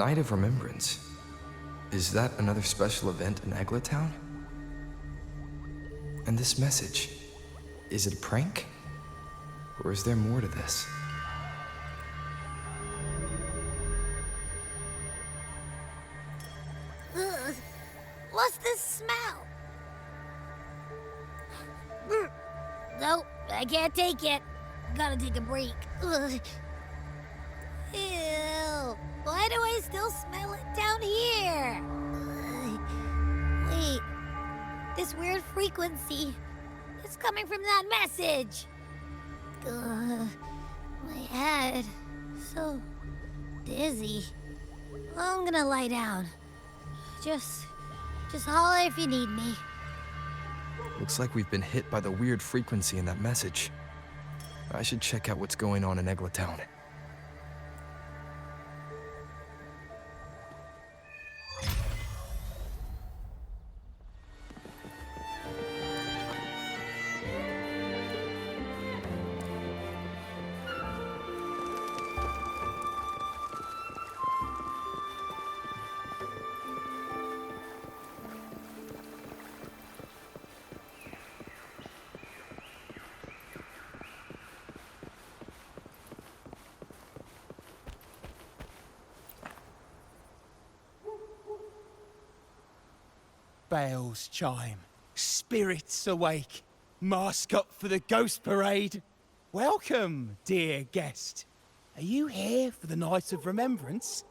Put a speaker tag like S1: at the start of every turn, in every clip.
S1: Night of Remembrance. Is that another special event in Eglatown? And this message, is it a prank? Or is there more to this?
S2: Ugh. What's this smell? Nope, I can't take it. Gotta take a break. Ugh. Ew. Why do I still smell it down here? Wait. This weird frequency. It's coming from that message. My head. So dizzy. I'm gonna lie down. Just holler if you need me.
S1: Looks like we've been hit by the weird frequency in that message. I should check out what's going on in Eglatown.
S3: Bells chime, spirits awake, mask up for the ghost parade. Welcome, dear guest. Are you here for the Night of Remembrance?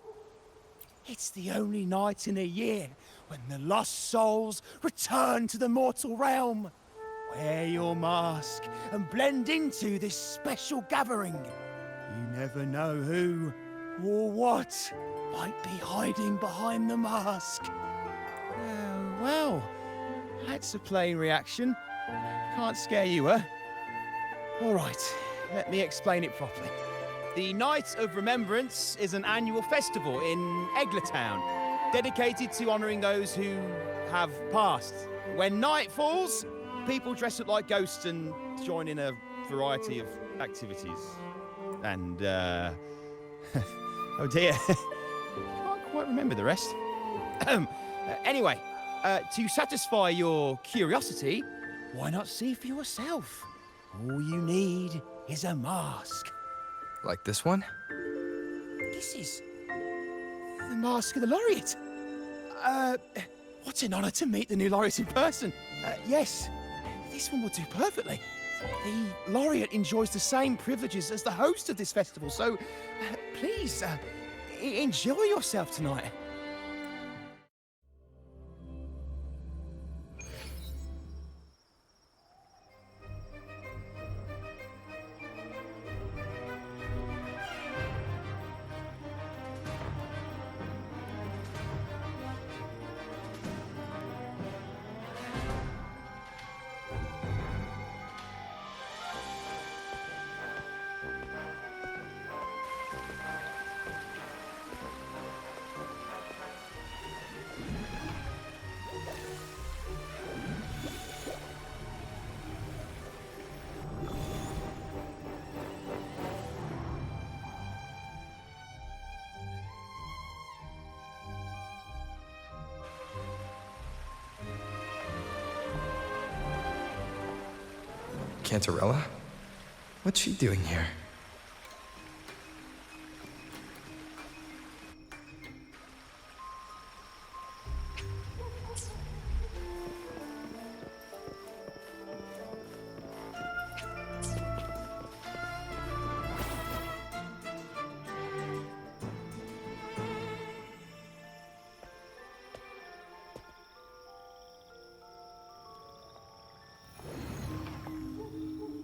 S3: It's the only night in a year when the lost souls return to the mortal realm. Wear your mask and blend into this special gathering. You never know who or what might be hiding behind the mask. Well, that's a plain reaction. Can't scare you, huh? All right, let me explain it properly. The Night of Remembrance is an annual festival in Eglatown, dedicated to honouring those who have passed. When night falls, people dress up like ghosts and join in a variety of activities. And, oh dear, can't quite remember the rest. Anyway, to satisfy your curiosity, why not see for yourself? All you need is a mask.
S1: Like this one?
S3: This is the mask of the laureate. What an honor to meet the new laureate in person. Yes, this one will do perfectly. The laureate enjoys the same privileges as the host of this festival, so please, enjoy yourself tonight.
S1: Cantarella? What's she doing here?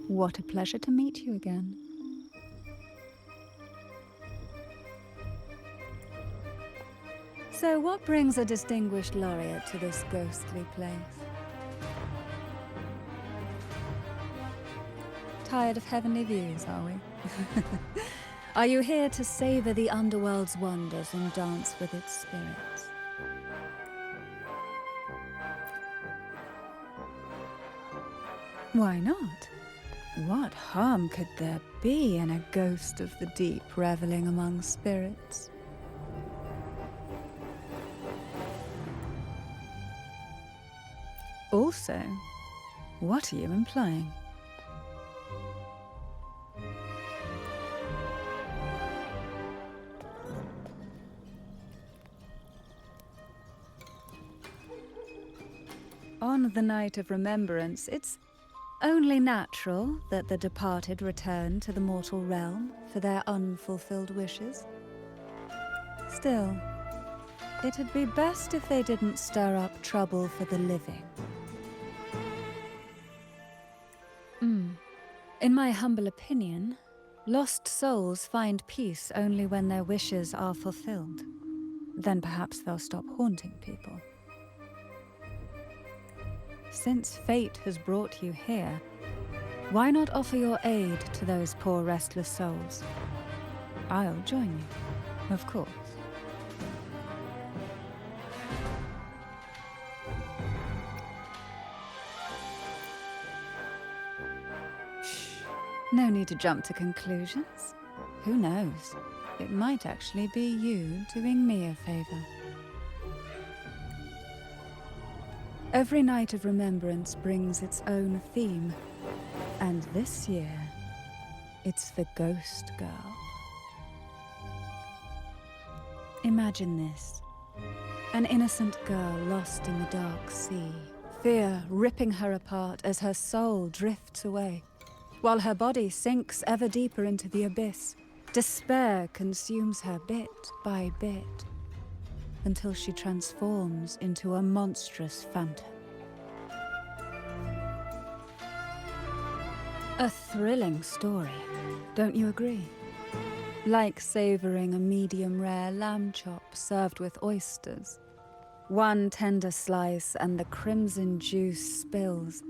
S4: What a pleasure to meet you again. So what brings a distinguished laureate to this ghostly place? Tired of heavenly views, are we? Are you here to savor the underworld's wonders and dance with its spirits? Why not? What harm could there be in a ghost of the deep reveling among spirits? Also, what are you implying? On the night of remembrance, it's only natural that the departed return to the mortal realm for their unfulfilled wishes. Still, it'd be best if they didn't stir up trouble for the living. In my humble opinion, lost souls find peace only when their wishes are fulfilled. Then perhaps they'll stop haunting people. Since fate has brought you here, why not offer your aid to those poor restless souls? I'll join you, of course. No need to jump to conclusions. Who knows? It might actually be you doing me a favor. Every night of remembrance brings its own theme, and this year, it's the Ghost Girl. Imagine this. An innocent girl lost in the dark sea, fear ripping her apart as her soul drifts away, while her body sinks ever deeper into the abyss. Despair consumes her bit by bit, until she transforms into a monstrous phantom. A thrilling story, don't you agree? Like savoring a medium-rare lamb chop served with oysters. One tender slice and the crimson juice spills,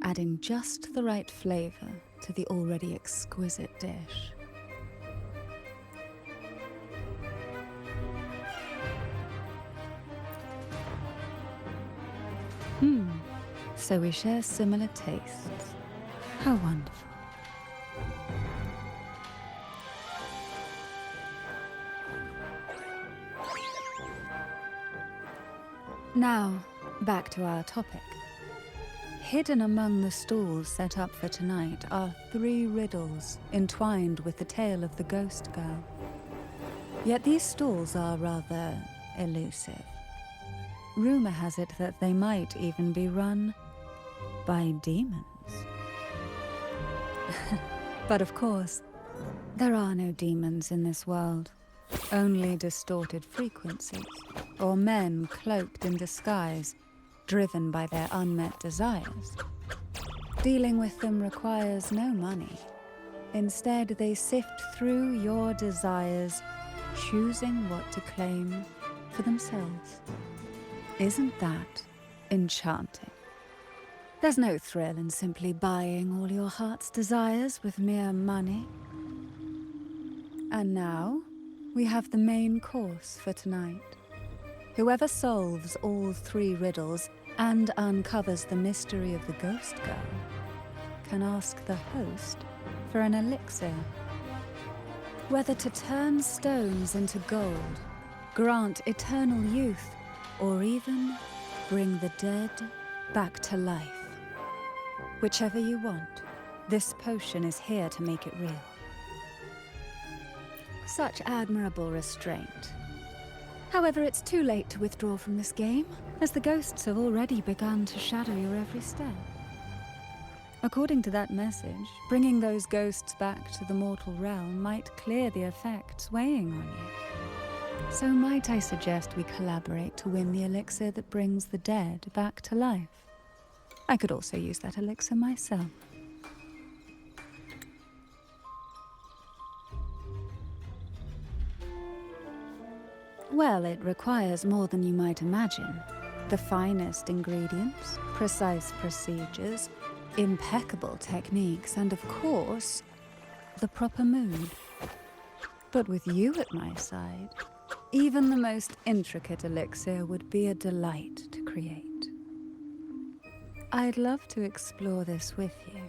S4: adding just the right flavor to the already exquisite dish. So we share similar tastes. How wonderful. Now, back to our topic. Hidden among the stalls set up for tonight are 3 riddles entwined with the tale of the Ghost Girl. Yet these stalls are rather elusive. Rumor has it that they might even be run by demons. But of course, there are no demons in this world. Only distorted frequencies, or men cloaked in disguise, driven by their unmet desires. Dealing with them requires no money. Instead, they sift through your desires, choosing what to claim for themselves. Isn't that enchanting? There's no thrill in simply buying all your heart's desires with mere money. And now, we have the main course for tonight. Whoever solves all 3 riddles and uncovers the mystery of the Ghost Girl can ask the host for an elixir. Whether to turn stones into gold, grant eternal youth, or even bring the dead back to life. Whichever you want, this potion is here to make it real. Such admirable restraint. However, it's too late to withdraw from this game, as the ghosts have already begun to shadow your every step. According to that message, bringing those ghosts back to the mortal realm might clear the effects weighing on you. So might I suggest we collaborate to win the elixir that brings the dead back to life? I could also use that elixir myself. Well, it requires more than you might imagine. The finest ingredients, precise procedures, impeccable techniques, and of course, the proper mood. But with you at my side, even the most intricate elixir would be a delight to create. I'd love to explore this with you,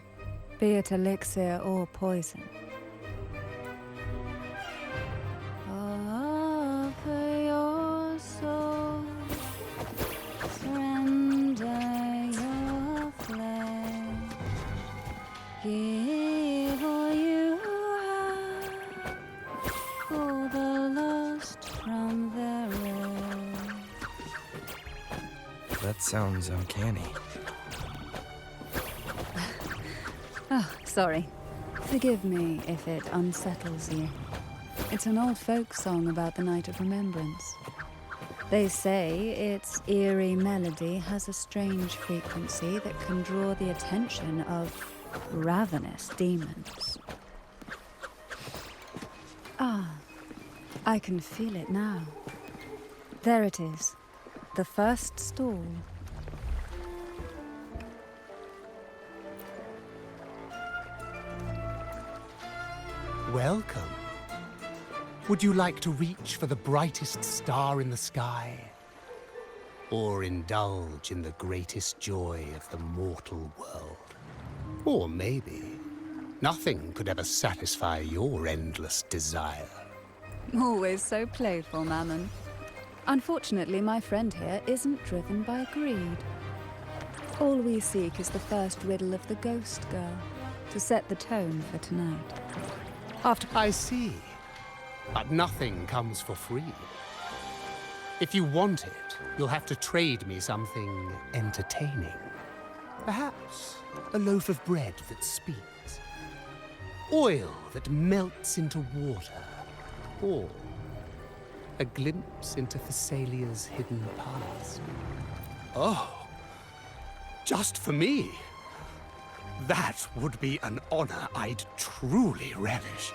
S4: be it elixir or poison. Offer your soul, surrender your
S1: that sounds uncanny.
S4: Oh, sorry. Forgive me if it unsettles you. It's an old folk song about the Night of Remembrance. They say its eerie melody has a strange frequency that can draw the attention of ravenous demons. Ah, I can feel it now. There it is, the first stall.
S3: Welcome. Would you like to reach for the brightest star in the sky? Or indulge in the greatest joy of the mortal world? Or maybe nothing could ever satisfy your endless desire.
S4: Always so playful, Mammon. Unfortunately, my friend here isn't driven by greed. All we seek is the first riddle of the Ghost Girl, to set the tone for tonight.
S3: I see. But nothing comes for free. If you want it, you'll have to trade me something entertaining. Perhaps a loaf of bread that speaks. Oil that melts into water. Or a glimpse into Thessalia's hidden past. Oh, just for me? That would be an honor I'd truly relish.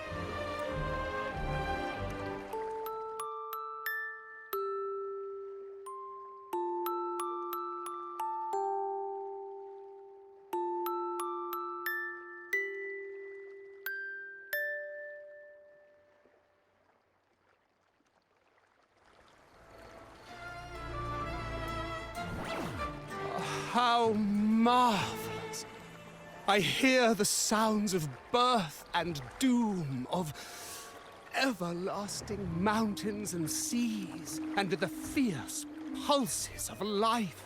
S3: How marvelous! I hear the sounds of birth and doom, of everlasting mountains and seas, and the fierce pulses of life.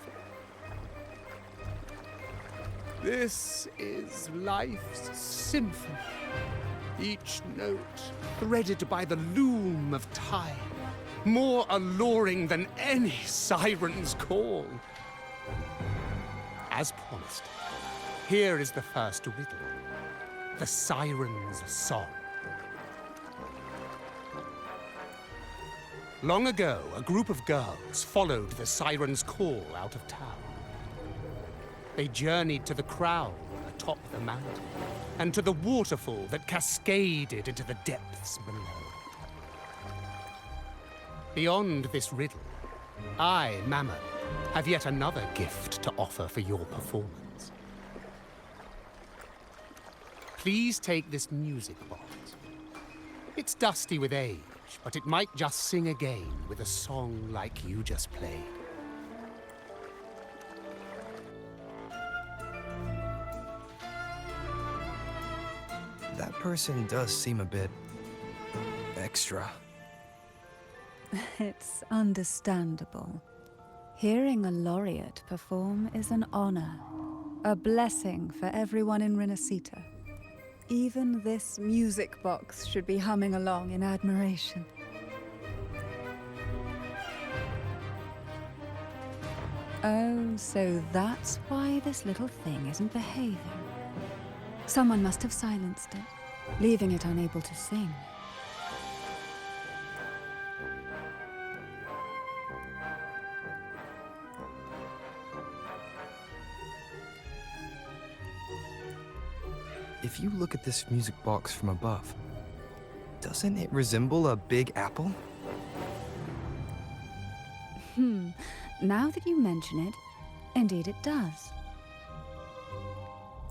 S3: This is life's symphony, each note threaded by the loom of time, more alluring than any siren's call. As promised, here is the first riddle, the Siren's Song. Long ago, a group of girls followed the Siren's call out of town. They journeyed to the crown atop the mountain, and to the waterfall that cascaded into the depths below. Beyond this riddle, I, Mammon, have yet another gift to offer for your performance. Please take this music box. It's dusty with age, but it might just sing again with a song like you just played.
S1: That person does seem a bit extra.
S4: It's understandable. Hearing a laureate perform is an honor, a blessing for everyone in Renacita. Even this music box should be humming along in admiration. Oh, so that's why this little thing isn't behaving. Someone must have silenced it, leaving it unable to sing.
S1: If you look at this music box from above, doesn't it resemble a big apple?
S4: Now that you mention it, indeed it does.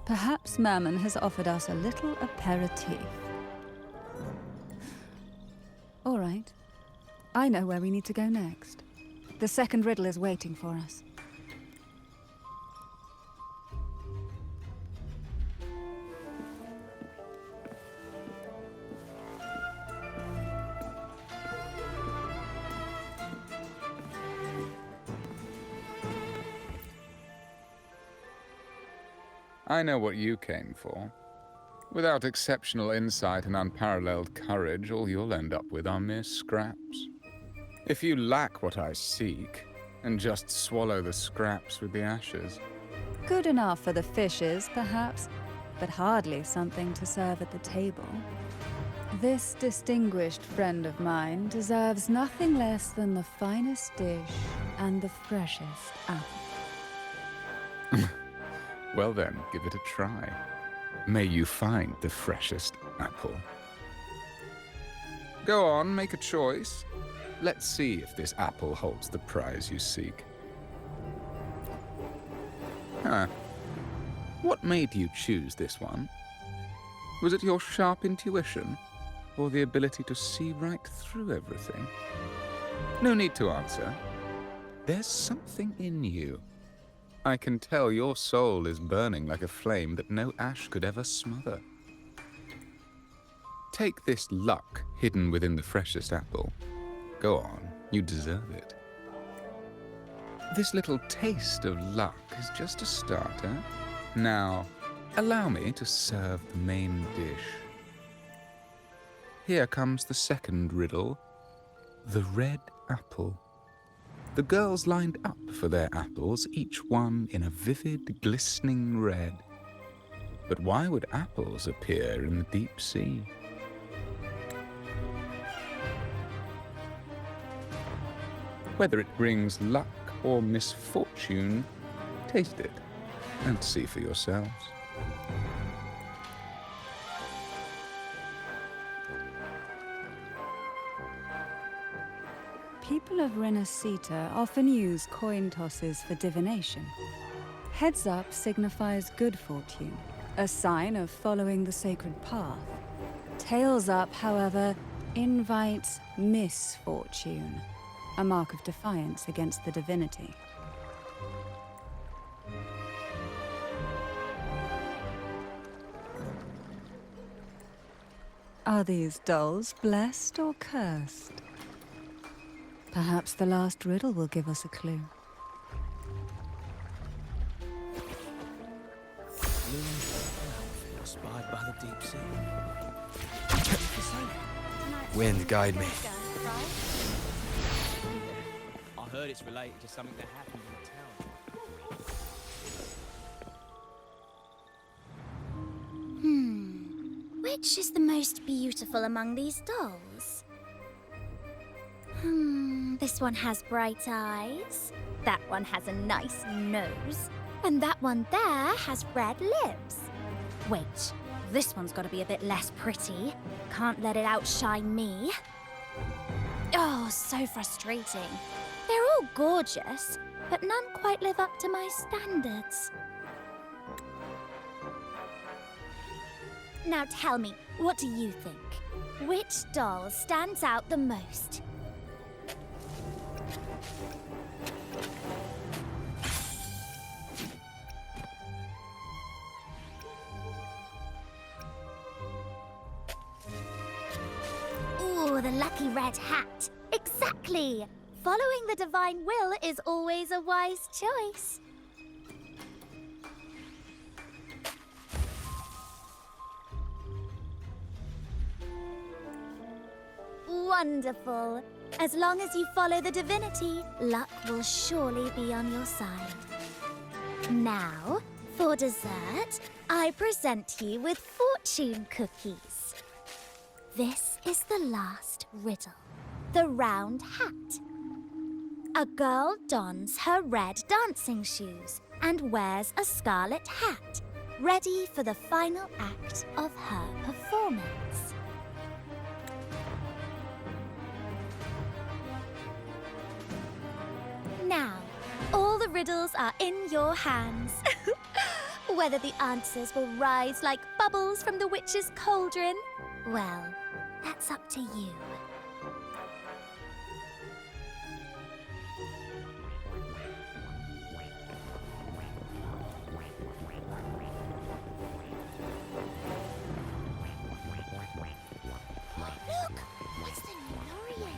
S4: Perhaps Mammon has offered us a little aperitif. All right. I know where we need to go next. The second riddle is waiting for us.
S5: I know what you came for. Without exceptional insight and unparalleled courage, all you'll end up with are mere scraps. If you lack what I seek, and just swallow the scraps with the ashes.
S4: Good enough for the fishes, perhaps, but hardly something to serve at the table. This distinguished friend of mine deserves nothing less than the finest dish and the freshest apple.
S5: Well then, give it a try. May you find the freshest apple. Go on, make a choice. Let's see if this apple holds the prize you seek. Huh. What made you choose this one? Was it your sharp intuition, or the ability to see right through everything? No need to answer. There's something in you. I can tell your soul is burning like a flame that no ash could ever smother. Take this luck hidden within the freshest apple. Go on, you deserve it. This little taste of luck is just a starter. Now, allow me to serve the main dish. Here comes the second riddle. The red apple. The girls lined up for their apples, each one in a vivid, glistening red. But why would apples appear in the deep sea? Whether it brings luck or misfortune, taste it and see for yourselves.
S4: People of Renacita often use coin tosses for divination. Heads up signifies good fortune, a sign of following the sacred path. Tails up, however, invites misfortune, a mark of defiance against the divinity. Are these dolls blessed or cursed? Perhaps the last riddle will give us a clue.
S3: Inspired by the deep sea.
S1: Wind, guide me.
S3: I heard it's related to something that happened in the town.
S2: Which is the most beautiful among these dolls? This one has bright eyes. That one has a nice nose. And that one there has red lips. Wait, this one's got to be a bit less pretty. Can't let it outshine me. Oh, so frustrating. They're all gorgeous, but none quite live up to my standards. Now tell me, what do you think? Which doll stands out the most? Ooh, the lucky red hat. Exactly! Following the divine will is always a wise choice. Wonderful. As long as you follow the divinity, luck will surely be on your side. Now, for dessert, I present you with fortune cookies. This is the last riddle. The round hat. A girl dons her red dancing shoes and wears a scarlet hat, ready for the final act of her performance. Now, all the riddles are in your hands. Whether the answers will rise like bubbles from the witch's cauldron, well, that's up to you. Look! What's the Norian?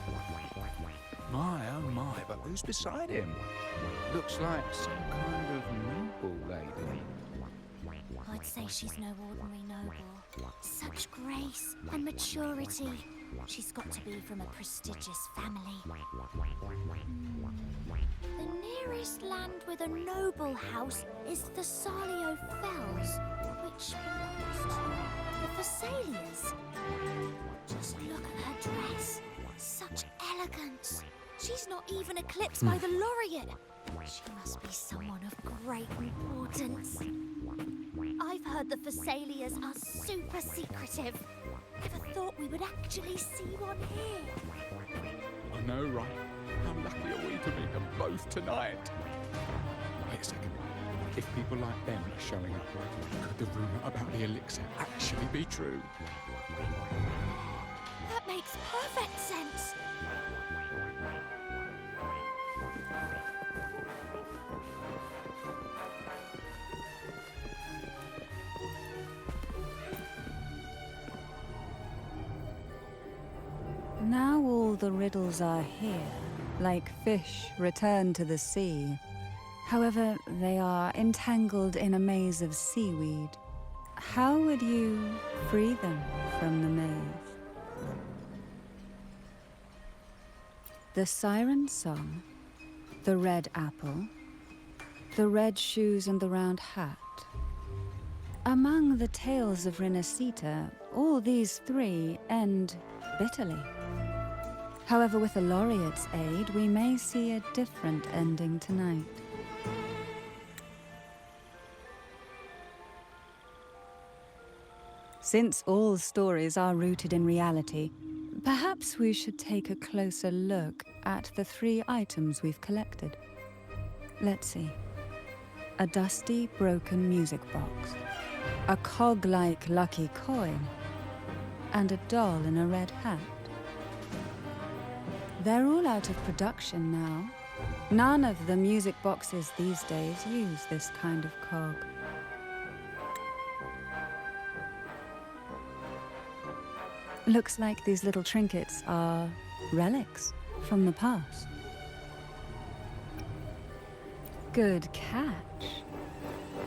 S5: My, oh my, but who's beside him? Looks like some kind of noble lady.
S2: I'd say she's no ordinary noble. Such grace and maturity. She's got to be from a prestigious family. The nearest land with a noble house is Thessalio Fells, which belongs to the Thessalias. Just look at her dress. Such elegance. She's not even eclipsed by the laureate. She must be someone of great importance. I've heard the Thessalias are super secretive. Never thought we would actually see one here.
S5: I know, right? How lucky are we to meet them both tonight? Wait a second. If people like them are showing up, could the rumour about the elixir actually be true?
S2: That makes perfect sense.
S4: Now all the riddles are here, like fish returned to the sea. However, they are entangled in a maze of seaweed. How would you free them from the maze? The siren song, the red apple, the red shoes and the round hat. Among the tales of Rinascita, all these three end bitterly. However, with the laureate's aid, we may see a different ending tonight. Since all stories are rooted in reality, perhaps we should take a closer look at the three items we've collected. Let's see. A dusty, broken music box, a cog-like lucky coin, and a doll in a red hat. They're all out of production now. None of the music boxes these days use this kind of cog. Looks like these little trinkets are relics from the past. Good catch.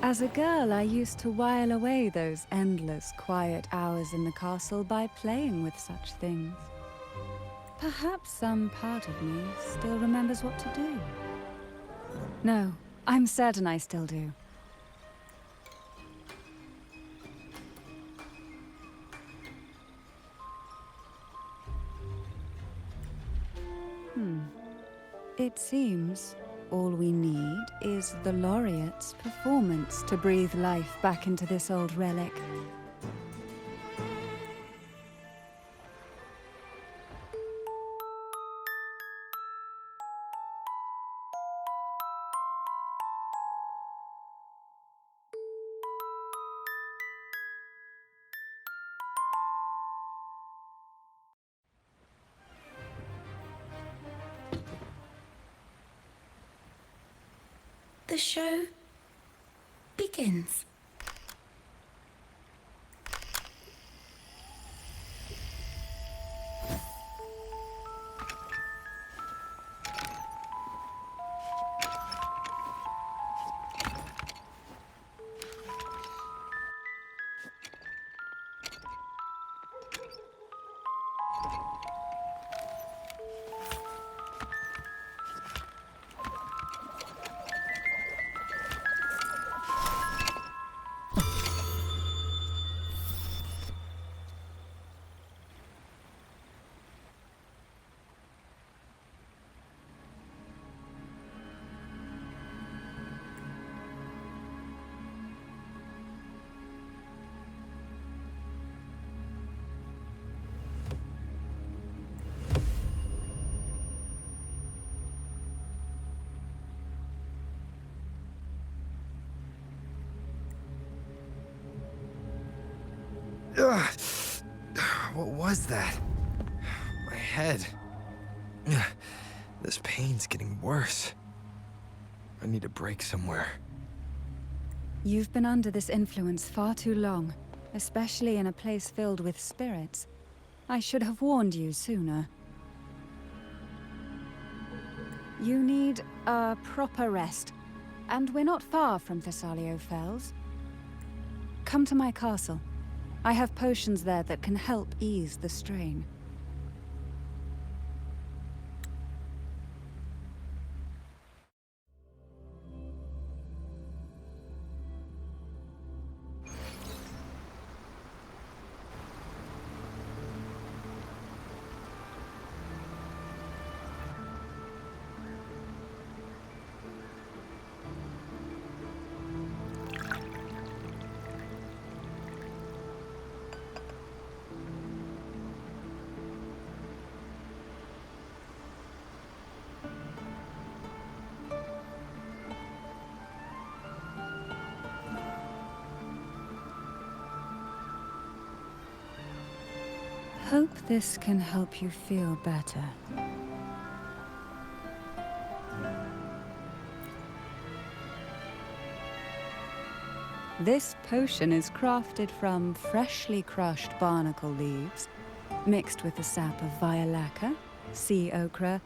S4: As a girl, I used to while away those endless, quiet hours in the castle by playing with such things. Perhaps some part of me still remembers what to do. No, I'm certain I still do. It seems all we need is the laureate's performance to breathe life back into this old relic.
S6: The show begins.
S1: Ugh. What was that? My head. Ugh. This pain's getting worse. I need a break somewhere.
S4: You've been under this influence far too long, especially in a place filled with spirits. I should have warned you sooner. You need a proper rest, and we're not far from Thessalio Fells. Come to my castle. I have potions there that can help ease the strain. hope this can help you feel better. This potion is crafted from freshly crushed barnacle leaves, mixed with the sap of violaca, sea ochre,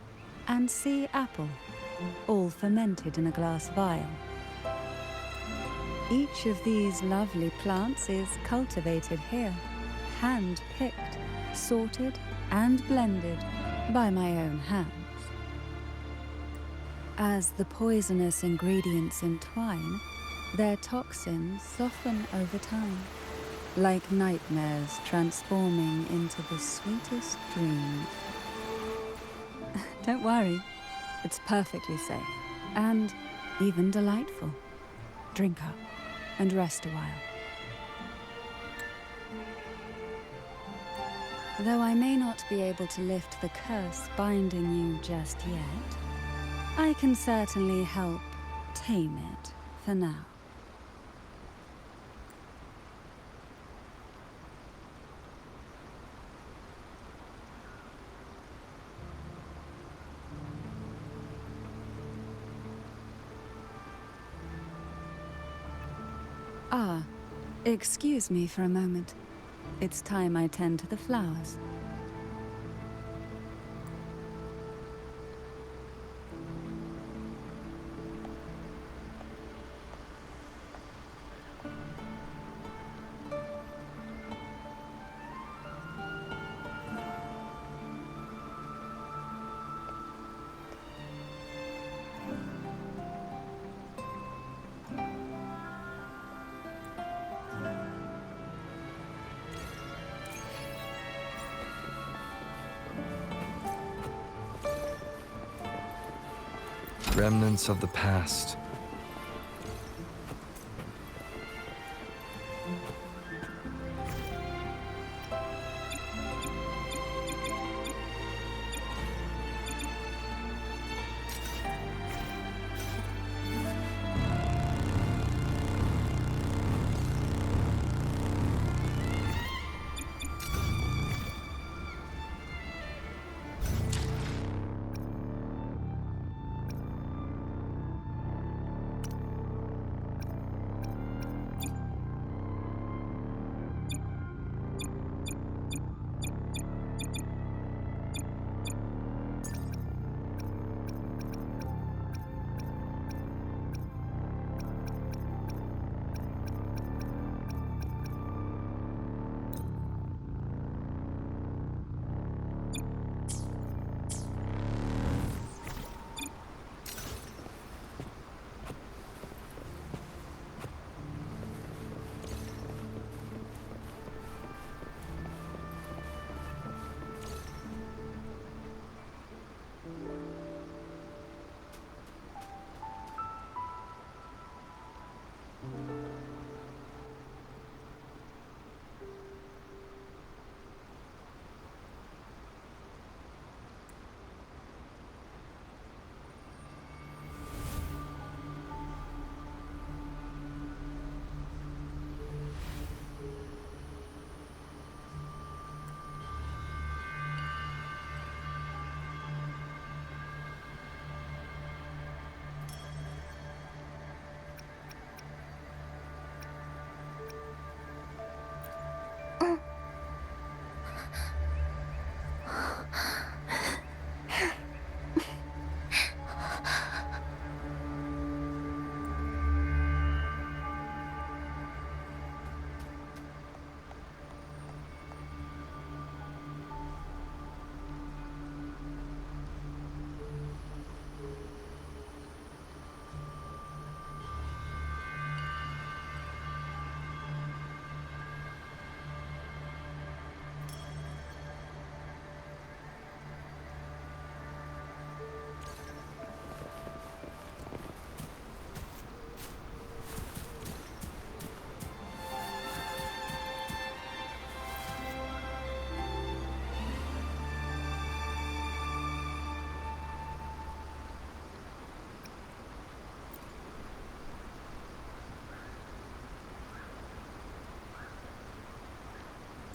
S4: and sea apple, all fermented in a glass vial. Each of these lovely plants is cultivated here, hand-picked, sorted, and blended by my own hands. As the poisonous ingredients entwine, their toxins soften over time, like nightmares transforming into the sweetest dreams. Don't worry, it's perfectly safe and even delightful. Drink up and rest a while. Though I may not be able to lift the curse binding you just yet, I can certainly help tame it for now. Ah, excuse me for a moment. It's time I tend to the flowers.
S1: Remnants of the past.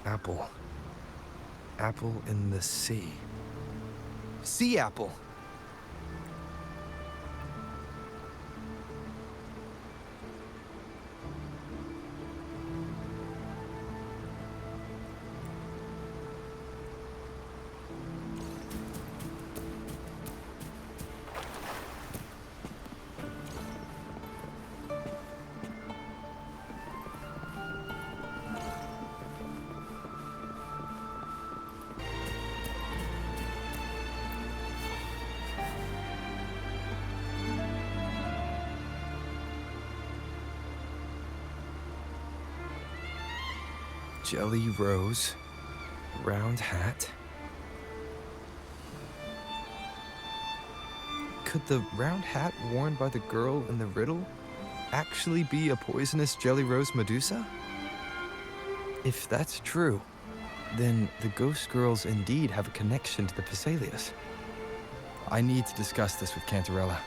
S1: Apple. apple in the sea. Sea apple! Jelly rose, round hat. Could the round hat worn by the girl in the riddle actually be a poisonous jelly rose Medusa? If that's true, then the ghost girls indeed have a connection to the Phasalias. I need to discuss this with Cantarella.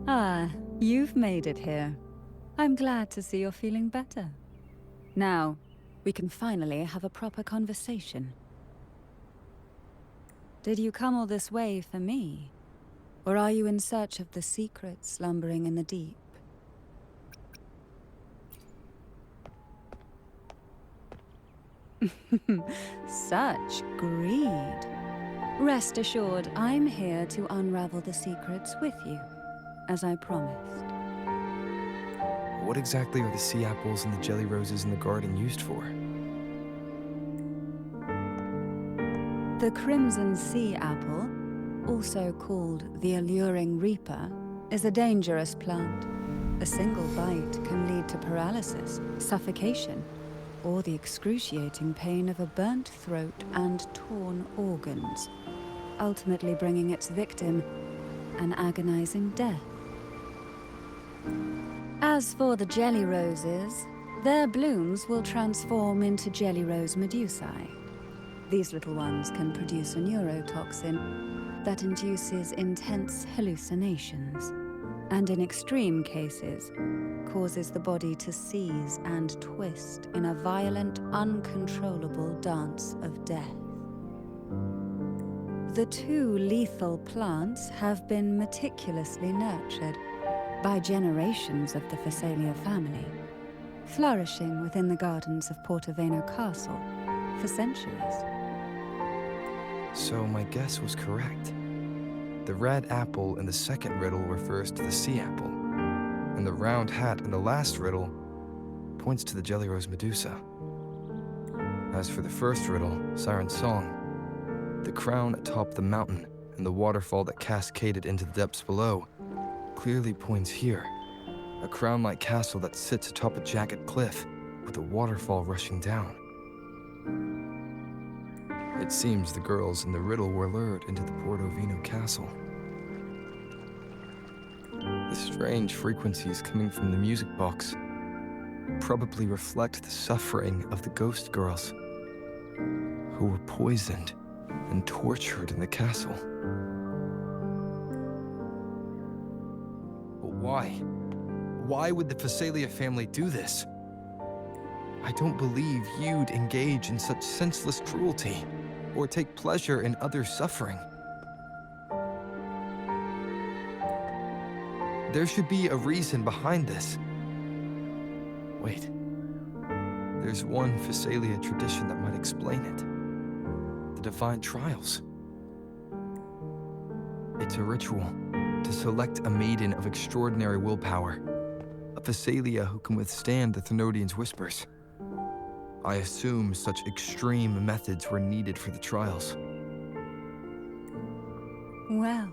S4: Ah, you've made it here. I'm glad to see you're feeling better. Now, we can finally have a proper conversation. Did you come all this way for me? Or are you in search of the secret slumbering in the deep? Such greed. Rest assured, I'm here to unravel the secrets with you, as I promised.
S1: What exactly are the sea apples and the jelly roses in the garden used for?
S4: The crimson sea apple, also called the alluring reaper, is a dangerous plant. A single bite can lead to paralysis, suffocation, or the excruciating pain of a burnt throat and torn organs, ultimately bringing its victim an agonizing death. As for the jelly roses, their blooms will transform into jelly rose medusae. These little ones can produce a neurotoxin that induces intense hallucinations, and in extreme cases, causes the body to seize and twist in a violent, uncontrollable dance of death. The two lethal plants have been meticulously nurtured by generations of the Phasalia family, flourishing within the gardens of Portoveno Castle for centuries.
S1: So my guess was correct. The red apple in the second riddle refers to the sea apple, and the round hat in the last riddle points to the jelly rose Medusa. As for the first riddle, Siren's Song, the crown atop the mountain and the waterfall that cascaded into the depths below clearly points here. A crown-like castle that sits atop a jagged cliff with a waterfall rushing down. It seems the girls in the riddle were lured into the Portovino castle. The strange frequencies coming from the music box probably reflect the suffering of the ghost girls who were poisoned and tortured in the castle. But why? Why would the Phasalia family do this? I don't believe you'd engage in such senseless cruelty or take pleasure in others' suffering. There should be a reason behind this. Wait. There's one Phasalia tradition that might explain it. The Divine Trials. It's a ritual to select a maiden of extraordinary willpower, a Phasalia who can withstand the Thenodians' whispers. I assume such extreme methods were needed for the trials.
S4: Well,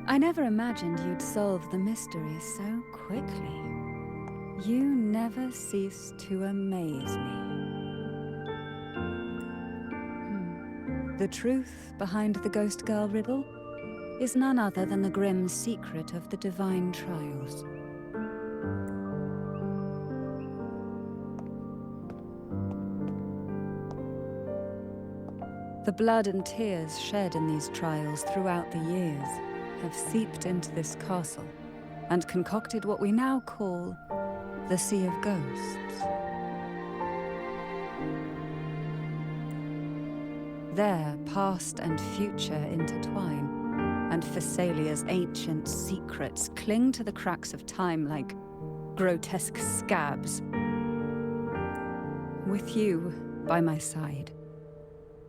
S4: I never imagined you'd solve the mystery so quickly. You never cease to amaze me. The truth behind the Ghost Girl riddle is none other than the grim secret of the divine trials. The blood and tears shed in these trials throughout the years have seeped into this castle and concocted what we now call the Sea of Ghosts. There, past and future intertwine, and Phasalia's ancient secrets cling to the cracks of time like grotesque scabs. With you by my side,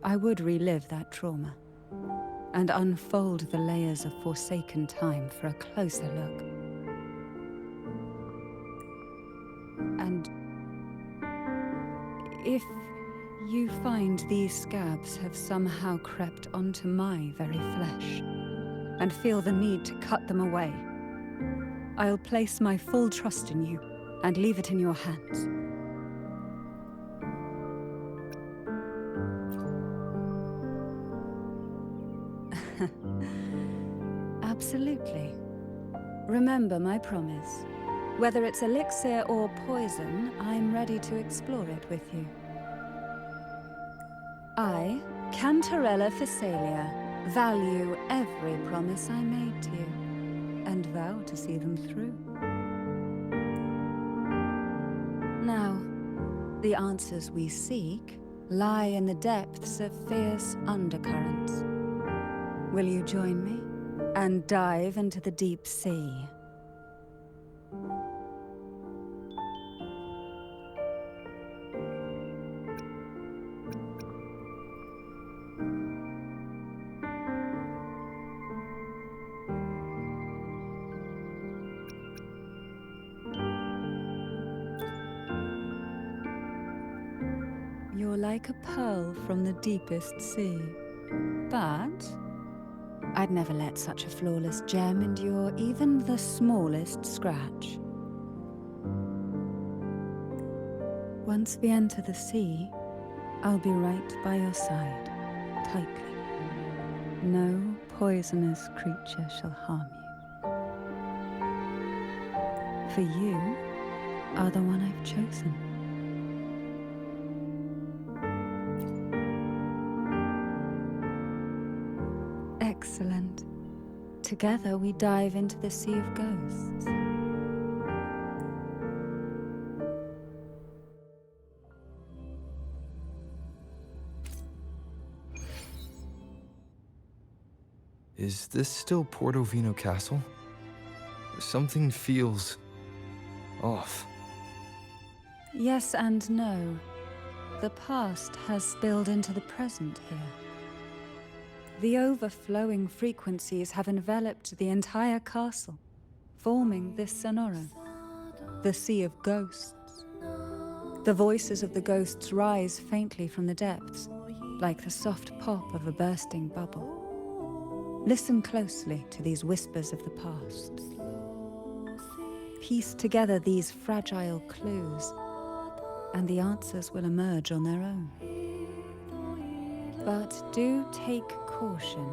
S4: I would relive that trauma and unfold the layers of forsaken time for a closer look. And if you find these scabs have somehow crept onto my very flesh and feel the need to cut them away, I'll place my full trust in you and leave it in your hands. Absolutely. Remember my promise. Whether it's elixir or poison, I'm ready to explore it with you. I, Cantarella Phasalia, value every promise I made to you, and vow to see them through. Now, the answers we seek lie in the depths of fierce undercurrents. Will you join me and dive into the deep sea? You're like a pearl from the deepest sea, but I'd never let such a flawless gem endure even the smallest scratch. Once we enter the sea, I'll be right by your side, tightly. No poisonous creature shall harm you. For you are the one I've chosen. Excellent. Together we dive into the Sea of Ghosts.
S1: Is this still Portovino Castle? Something feels off.
S4: Yes and no. The past has spilled into the present here. The overflowing frequencies have enveloped the entire castle, forming this sonoro, the Sea of Ghosts. The voices of the ghosts rise faintly from the depths, like the soft pop of a bursting bubble. Listen closely to these whispers of the past. Piece together these fragile clues, and the answers will emerge on their own. But do take caution.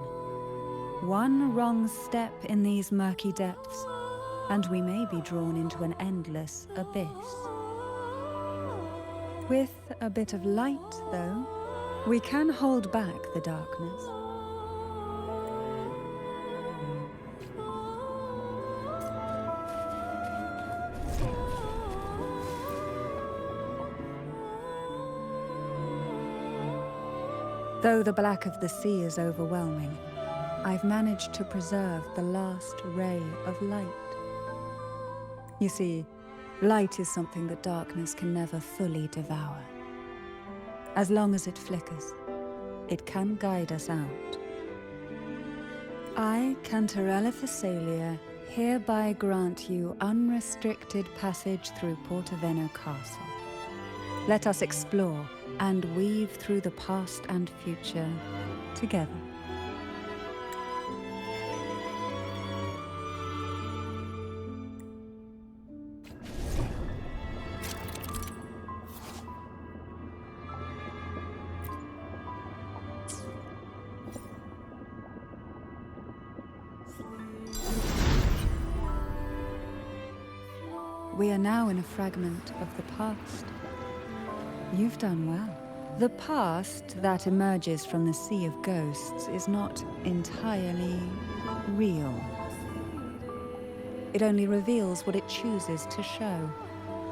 S4: One wrong step in these murky depths, and we may be drawn into an endless abyss. With a bit of light, though, we can hold back the darkness. Though the black of the sea is overwhelming, I've managed to preserve the last ray of light. You see, light is something that darkness can never fully devour. As long as it flickers, it can guide us out. I, Cantarella Thessalia, hereby grant you unrestricted passage through Portoveno Castle. Let us explore and weave through the past and future together. We are now in a fragment of the past. You've done well. The past that emerges from the Sea of Ghosts is not entirely real. It only reveals what it chooses to show,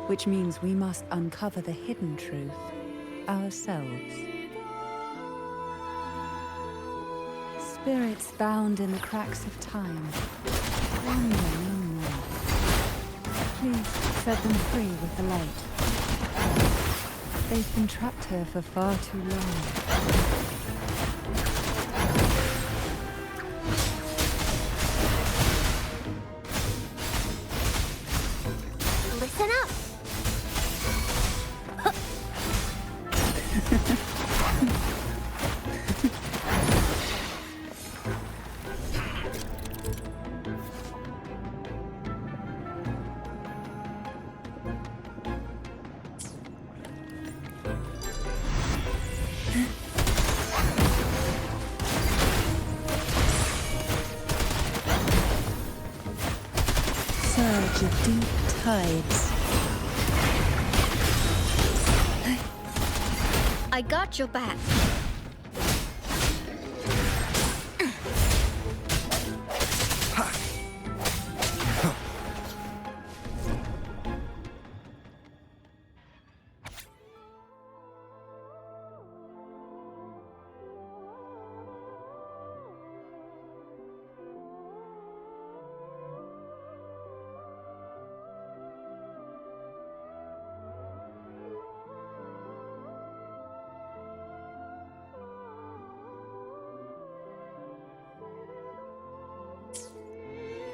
S4: which means we must uncover the hidden truth ourselves. Spirits bound in the cracks of time, wander no more. Please set them free with the light. They've been trapped here for far too long.
S2: Listen up!
S4: Surge of deep tides.
S2: I got your back.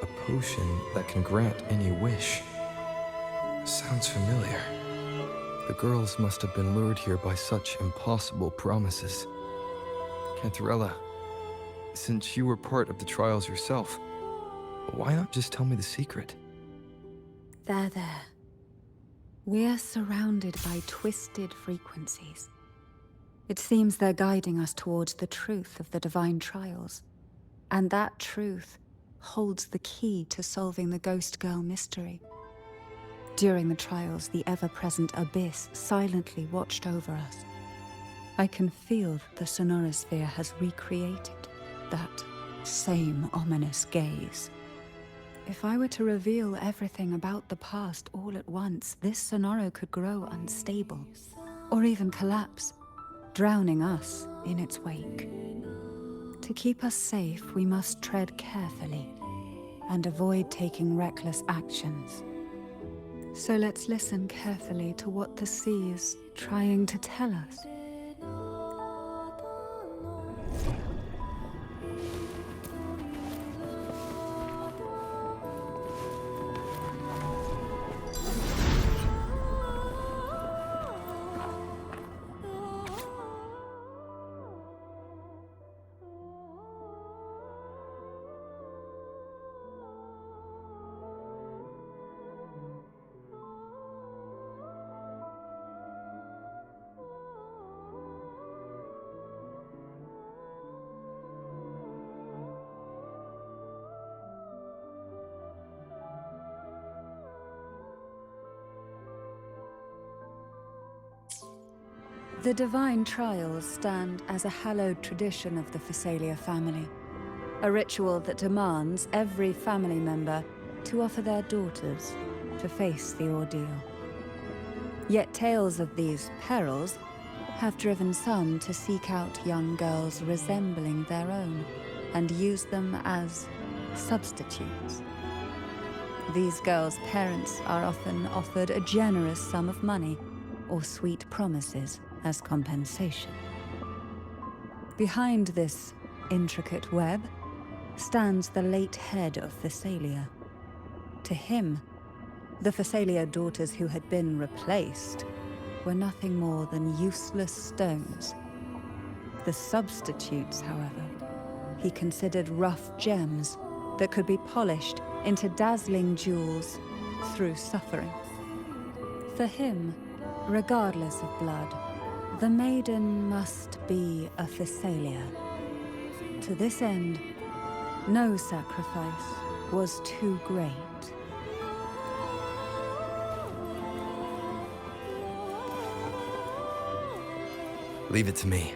S1: A potion that can grant any wish. Sounds familiar. The girls must have been lured here by such impossible promises. Cantarella, since you were part of the trials yourself, why not just tell me the secret?
S4: There. We're surrounded by twisted frequencies. It seems they're guiding us towards the truth of the divine trials. And that truth holds the key to solving the Ghost Girl mystery. During the trials, the ever-present abyss silently watched over us. I can feel that the sonorosphere has recreated that same ominous gaze. If I were to reveal everything about the past all at once, this sonoro could grow unstable, or even collapse, drowning us in its wake. To keep us safe, we must tread carefully and avoid taking reckless actions. So let's listen carefully to what the sea is trying to tell us. The divine trials stand as a hallowed tradition of the Thessalia family, a ritual that demands every family member to offer their daughters to face the ordeal. Yet tales of these perils have driven some to seek out young girls resembling their own and use them as substitutes. These girls' parents are often offered a generous sum of money or sweet promises as compensation. Behind this intricate web stands the late head of Thessalia. To him, the Thessalia daughters who had been replaced were nothing more than useless stones. The substitutes, however, he considered rough gems that could be polished into dazzling jewels through suffering. For him, regardless of blood, the maiden must be a Thessalia. To this end, no sacrifice was too great.
S1: Leave it to me.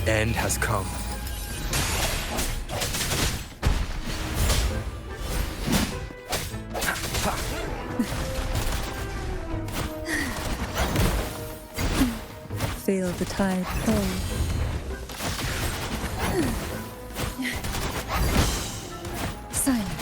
S1: The end has come.
S4: Feel the tide fall. Silence.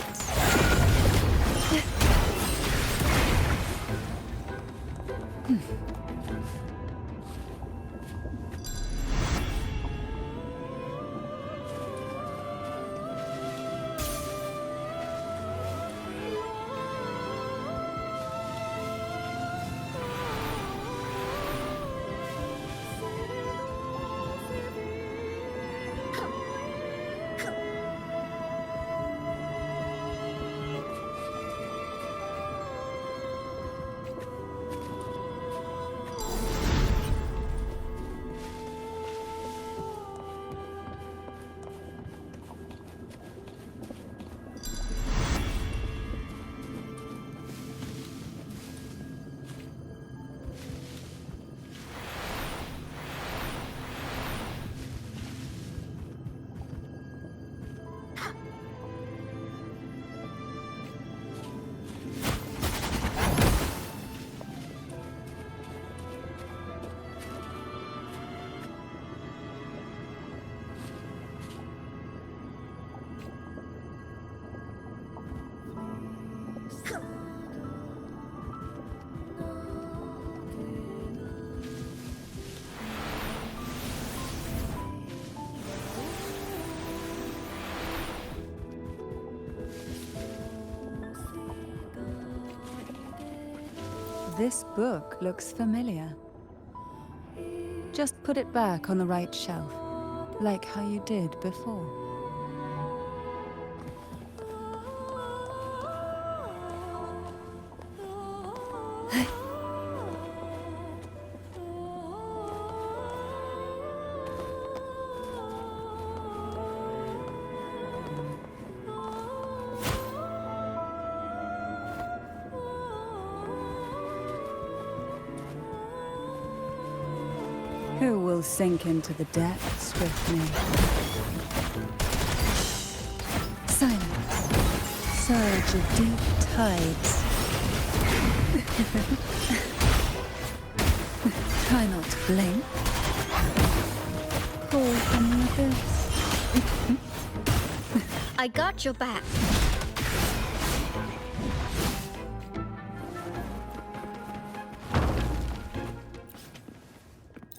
S4: This book looks familiar. Just put it back on the right shelf, like how you did before. Who will sink into the depths with me? Silence. Surge of deep tides. Try not to blink. Call from the abyss.
S2: I got your back.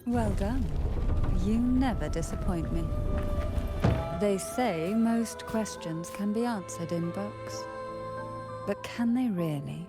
S4: Well done. You never disappoint me. They say most questions can be answered in books. But can they really?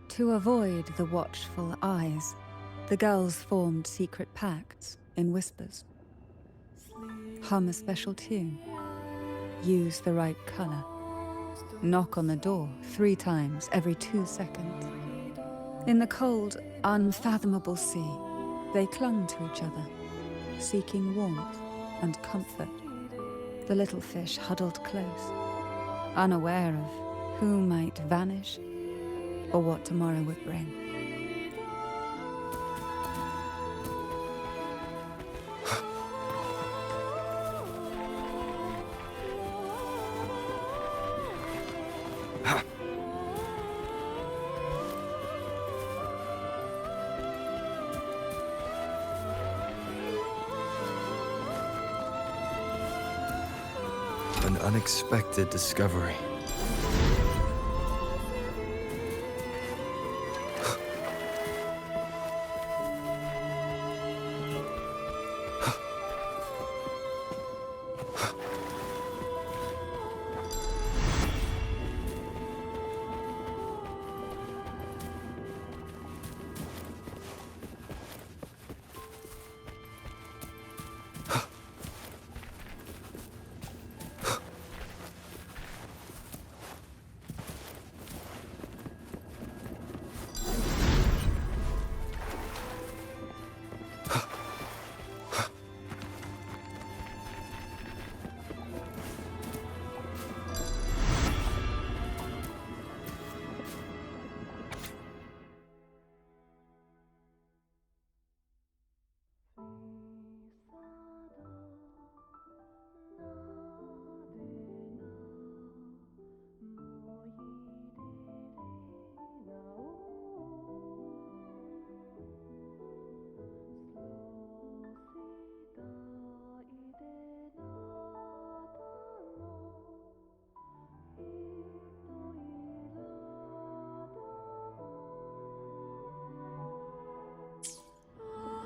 S4: To avoid the watchful eyes, the girls formed secret pacts in whispers. Hum a special tune. Use the right color. Knock on the door 3 times every 2 seconds. In the cold, unfathomable sea, they clung to each other, seeking warmth and comfort. The little fish huddled close, unaware of who might vanish or what tomorrow would bring.
S1: An unexpected discovery.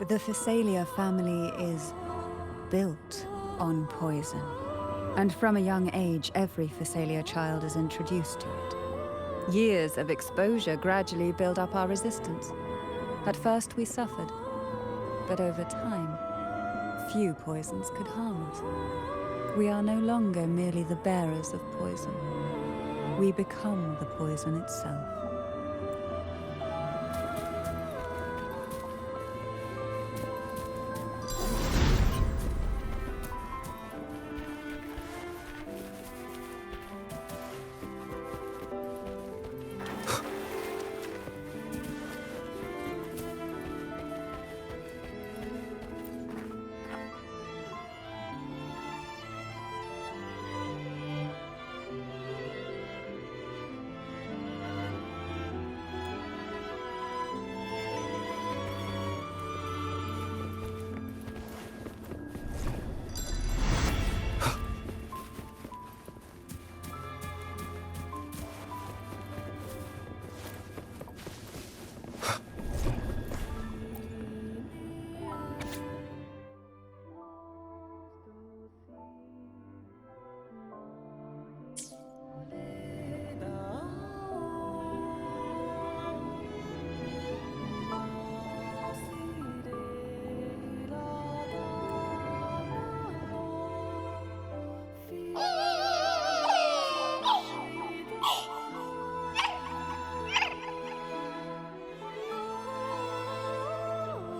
S4: The Phasalia family is built on poison. And from a young age, every Phasalia child is introduced to it. Years of exposure gradually build up our resistance. At first we suffered, but over time, few poisons could harm us. We are no longer merely the bearers of poison. We become the poison itself.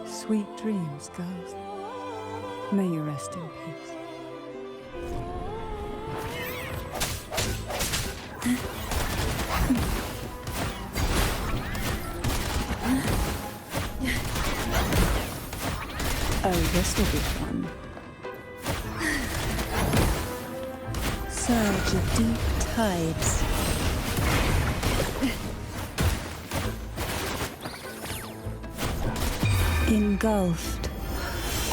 S4: Sweet dreams, girls. May you rest in peace. Oh, this will be fun. Surge of deep tides. Engulfed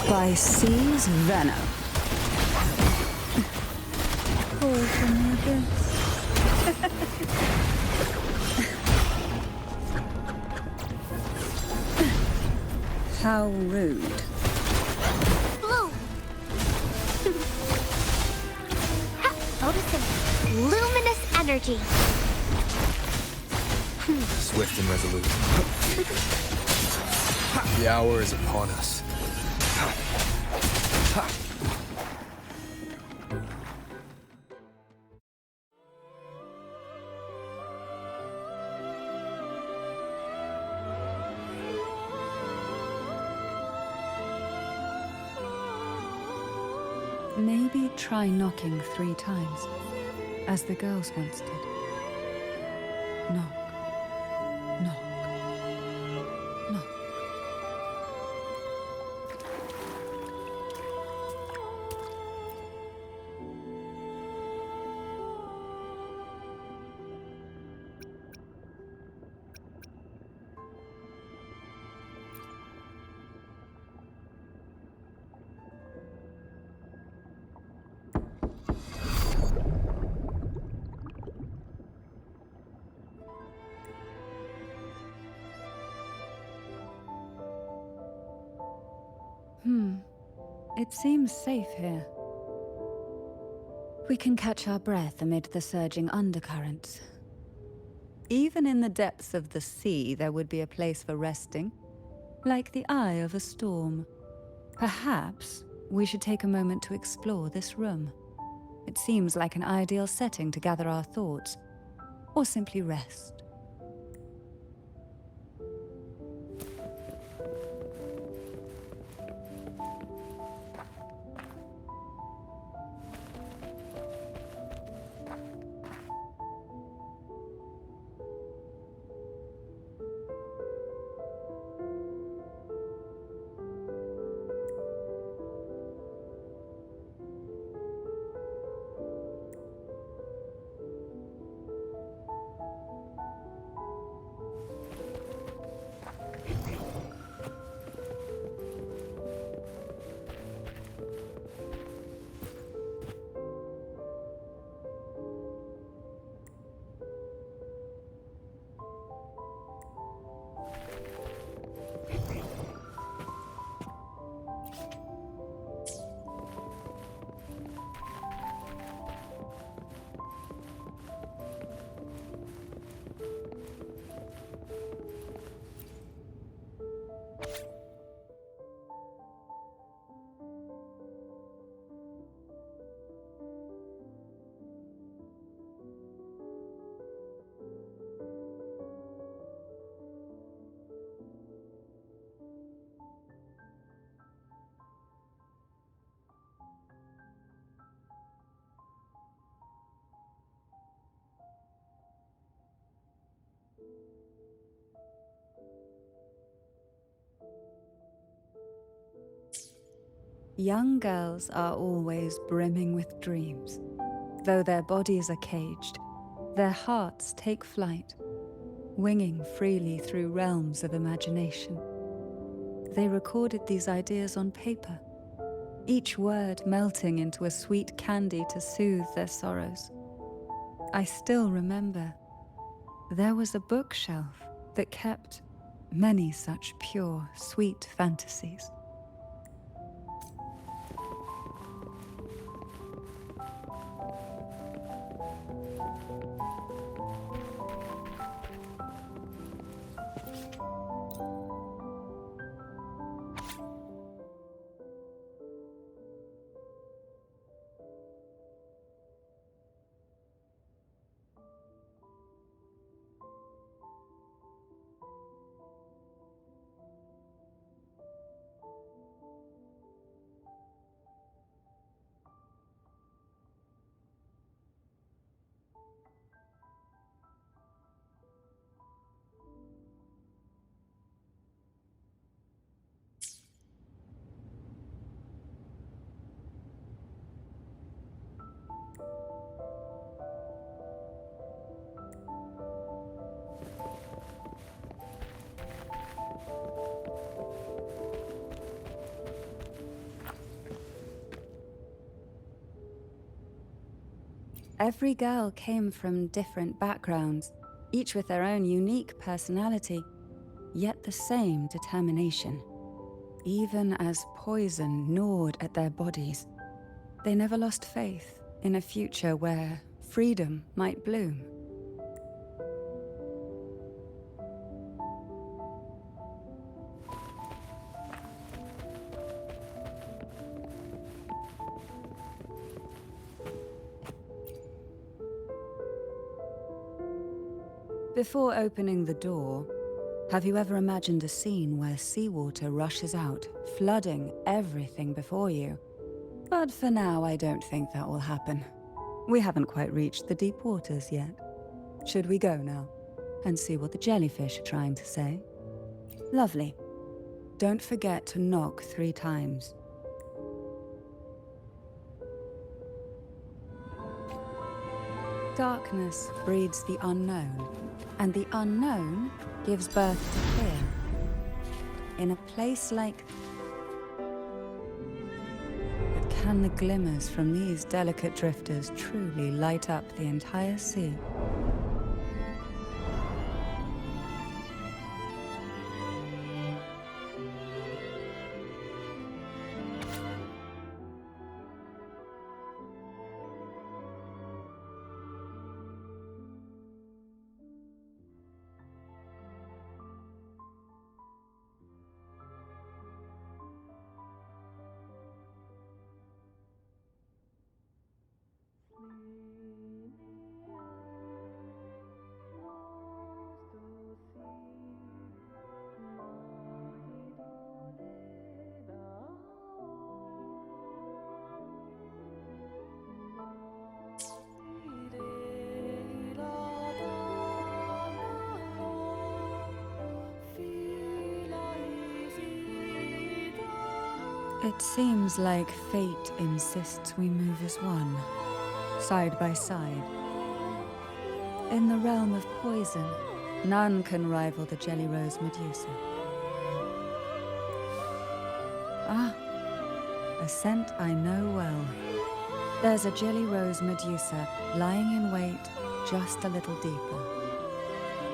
S4: by sea's venom. Fall from the abyss. How rude.
S2: Blue! Noticing luminous energy.
S1: Swift and resolute. The hour is upon us.
S4: Maybe try knocking 3 times, as the girls once did. Knock. Knock. Knock. It seems safe here. We can catch our breath amid the surging undercurrents. Even in the depths of the sea, there would be a place for resting, like the eye of a storm. Perhaps we should take a moment to explore this room. It seems like an ideal setting to gather our thoughts, or simply rest. Young girls are always brimming with dreams. Though their bodies are caged, their hearts take flight, winging freely through realms of imagination. They recorded these ideas on paper, each word melting into a sweet candy to soothe their sorrows. I still remember there was a bookshelf that kept many such pure, sweet fantasies. Every girl came from different backgrounds, each with their own unique personality, yet the same determination. Even as poison gnawed at their bodies, they never lost faith in a future where freedom might bloom. Before opening the door, have you ever imagined a scene where seawater rushes out, flooding everything before you? But for now, I don't think that will happen. We haven't quite reached the deep waters yet. Should we go now and see what the jellyfish are trying to say? Lovely. Don't forget to knock 3 times. Darkness breeds the unknown, and the unknown gives birth to fear. In a place like... But can the glimmers from these delicate drifters truly light up the entire sea? It seems like fate insists we move as one, side by side. In the realm of poison, none can rival the Jelly Rose Medusa. Ah, a scent I know well. There's a Jelly Rose Medusa lying in wait just a little deeper.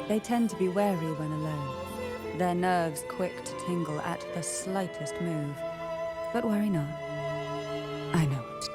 S4: They tend to be wary when alone, their nerves quick to tingle at the slightest move. But worry not, I know what to do.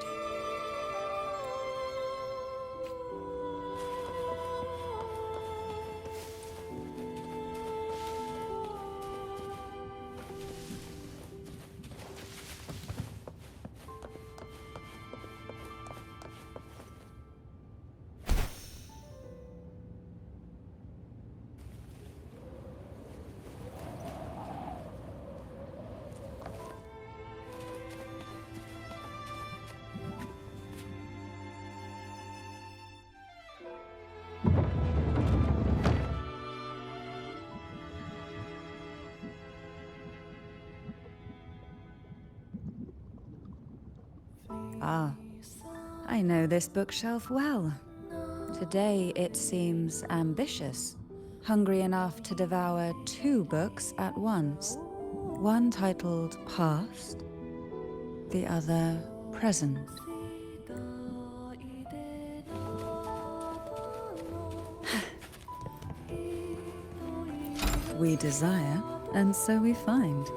S4: Ah, I know this bookshelf well. Today it seems ambitious, hungry enough to devour 2 books at once. One titled Past, the other Present. We desire, and so we find.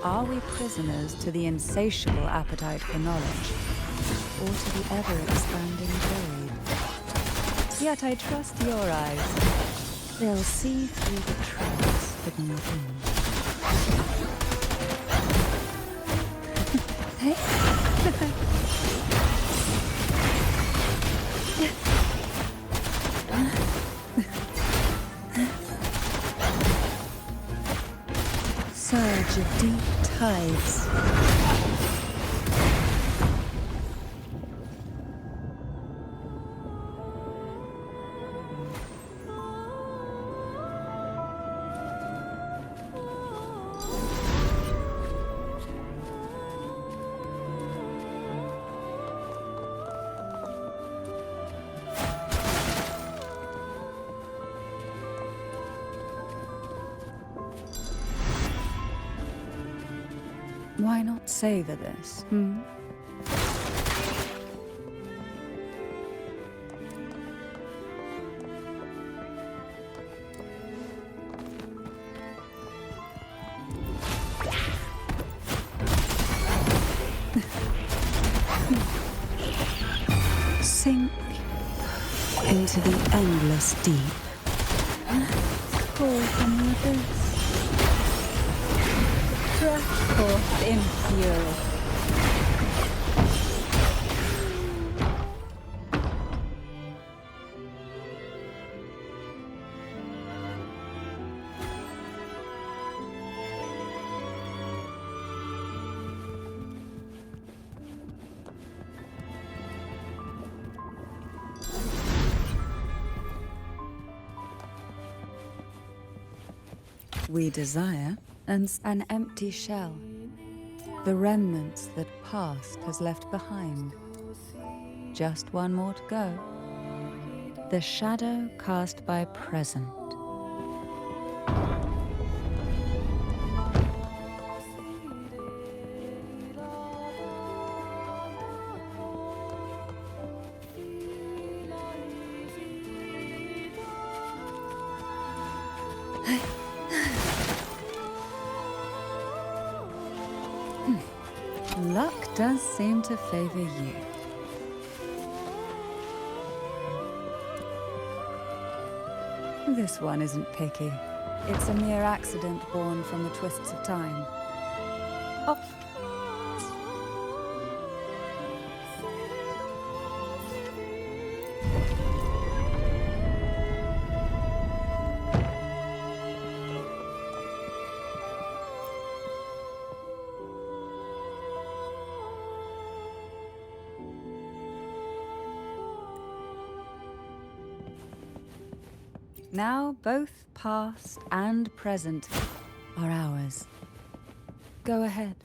S4: Are we prisoners to the insatiable appetite for knowledge, or to the ever-expanding void? Yet I trust your eyes. They'll see through the traps hidden within. Hey? Surge of deep tides. Why not savor this, Sink into the endless deep. Call from the abyss. Thrust forth in fury. We desire an empty shell, the remnants that past has left behind. Just one more to go. The shadow cast by present. Luck does seem to favor you. This one isn't picky. It's a mere accident born from the twists of time. Oh. Now both past and present are ours. Go ahead.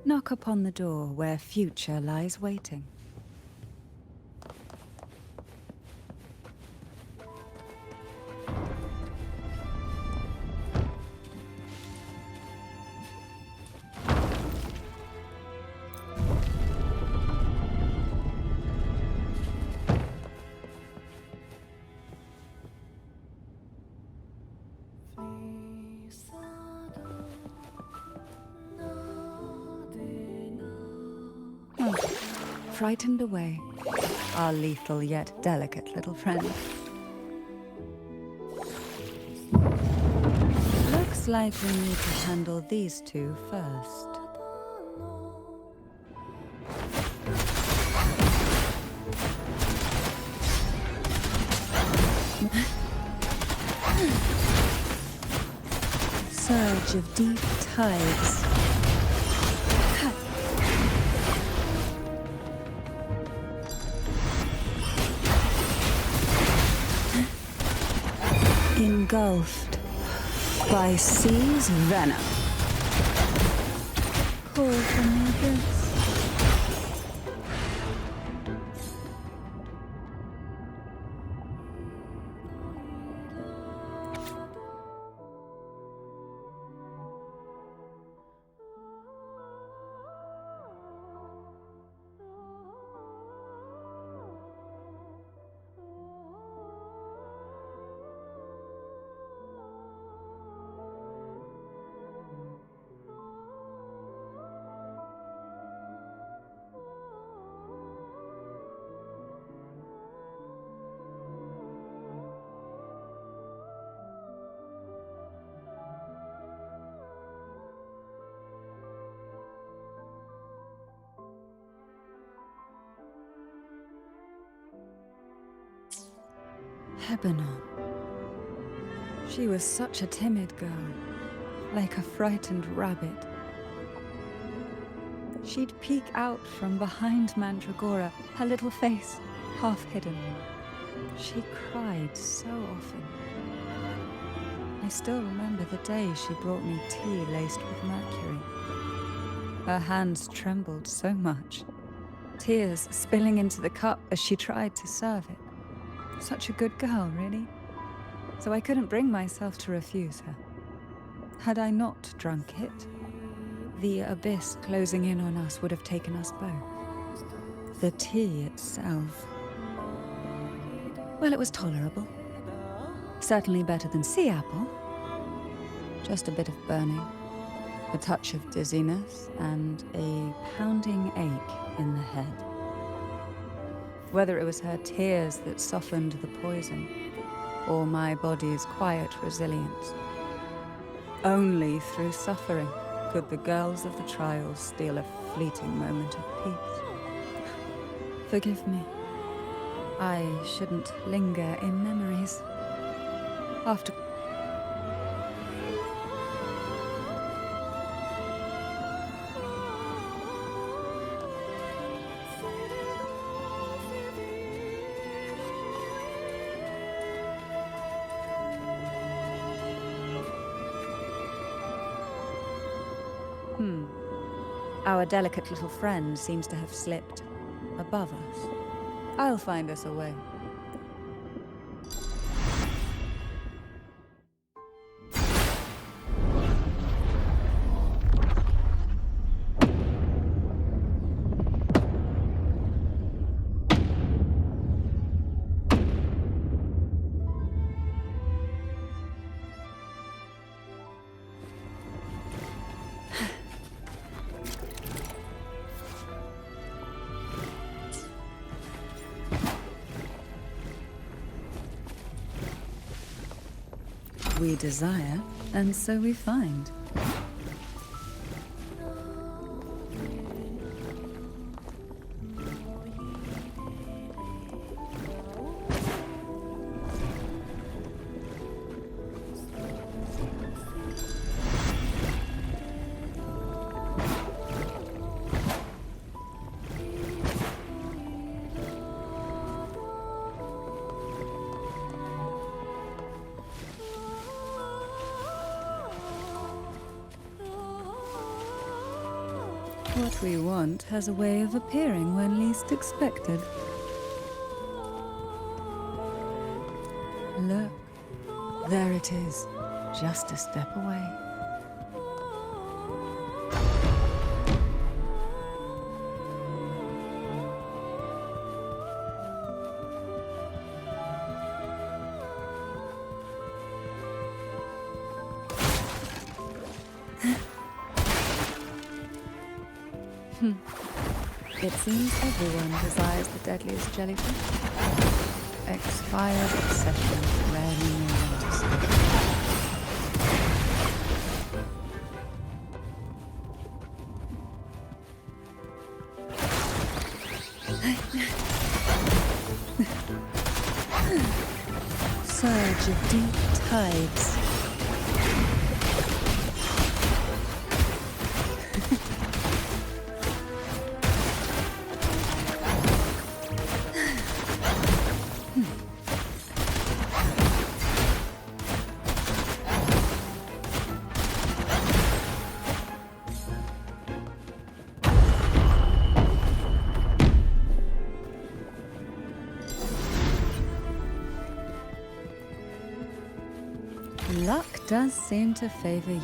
S4: Knock upon the door where future lies waiting. Frightened away, our lethal yet delicate little friend. Looks like we need to handle these two first. Surge of deep tides. Engulfed by sea's venom. Call from the abyss. Lebanon. She was such a timid girl, like a frightened rabbit. She'd peek out from behind Mandragora, her little face half hidden. She cried so often. I still remember the day she brought me tea laced with mercury. Her hands trembled so much, tears spilling into the cup as she tried to serve it. Such a good girl, really. So I couldn't bring myself to refuse her. Had I not drunk it, the abyss closing in on us would have taken us both. The tea itself, well, it was tolerable. Certainly better than sea apple. Just a bit of burning, a touch of dizziness, and a pounding ache in the head. Whether it was her tears that softened the poison, or my body's quiet resilience. Only through suffering could the girls of the trials steal a fleeting moment of peace. Forgive me. I shouldn't linger in memories. After... Our delicate little friend seems to have slipped above us. I'll find us a way. We desire, and so we find. What we want has a way of appearing when least expected. Look, there it is, just a step away. It seems everyone desires the deadliest jellyfish. Expired obsessions rarely know when to stop. Surge of deep tides. Luck does seem to favor you.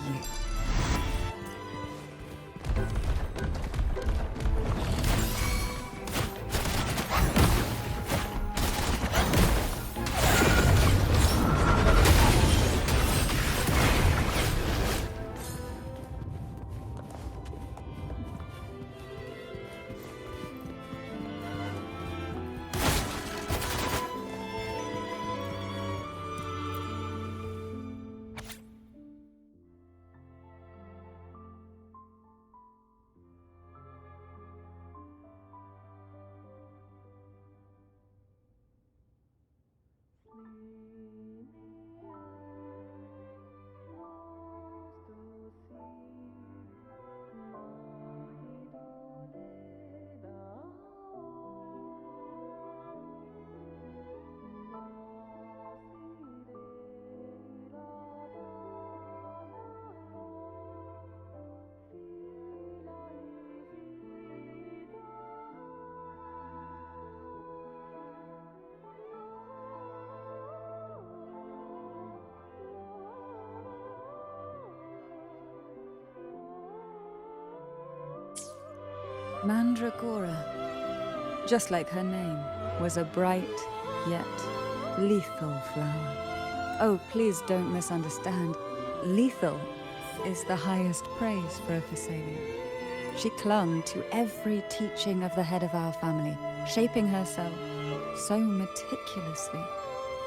S4: Mandragora, just like her name, was a bright yet lethal flower. Oh, please don't misunderstand. Lethal is the highest praise for a Phasalia. She clung to every teaching of the head of our family, shaping herself so meticulously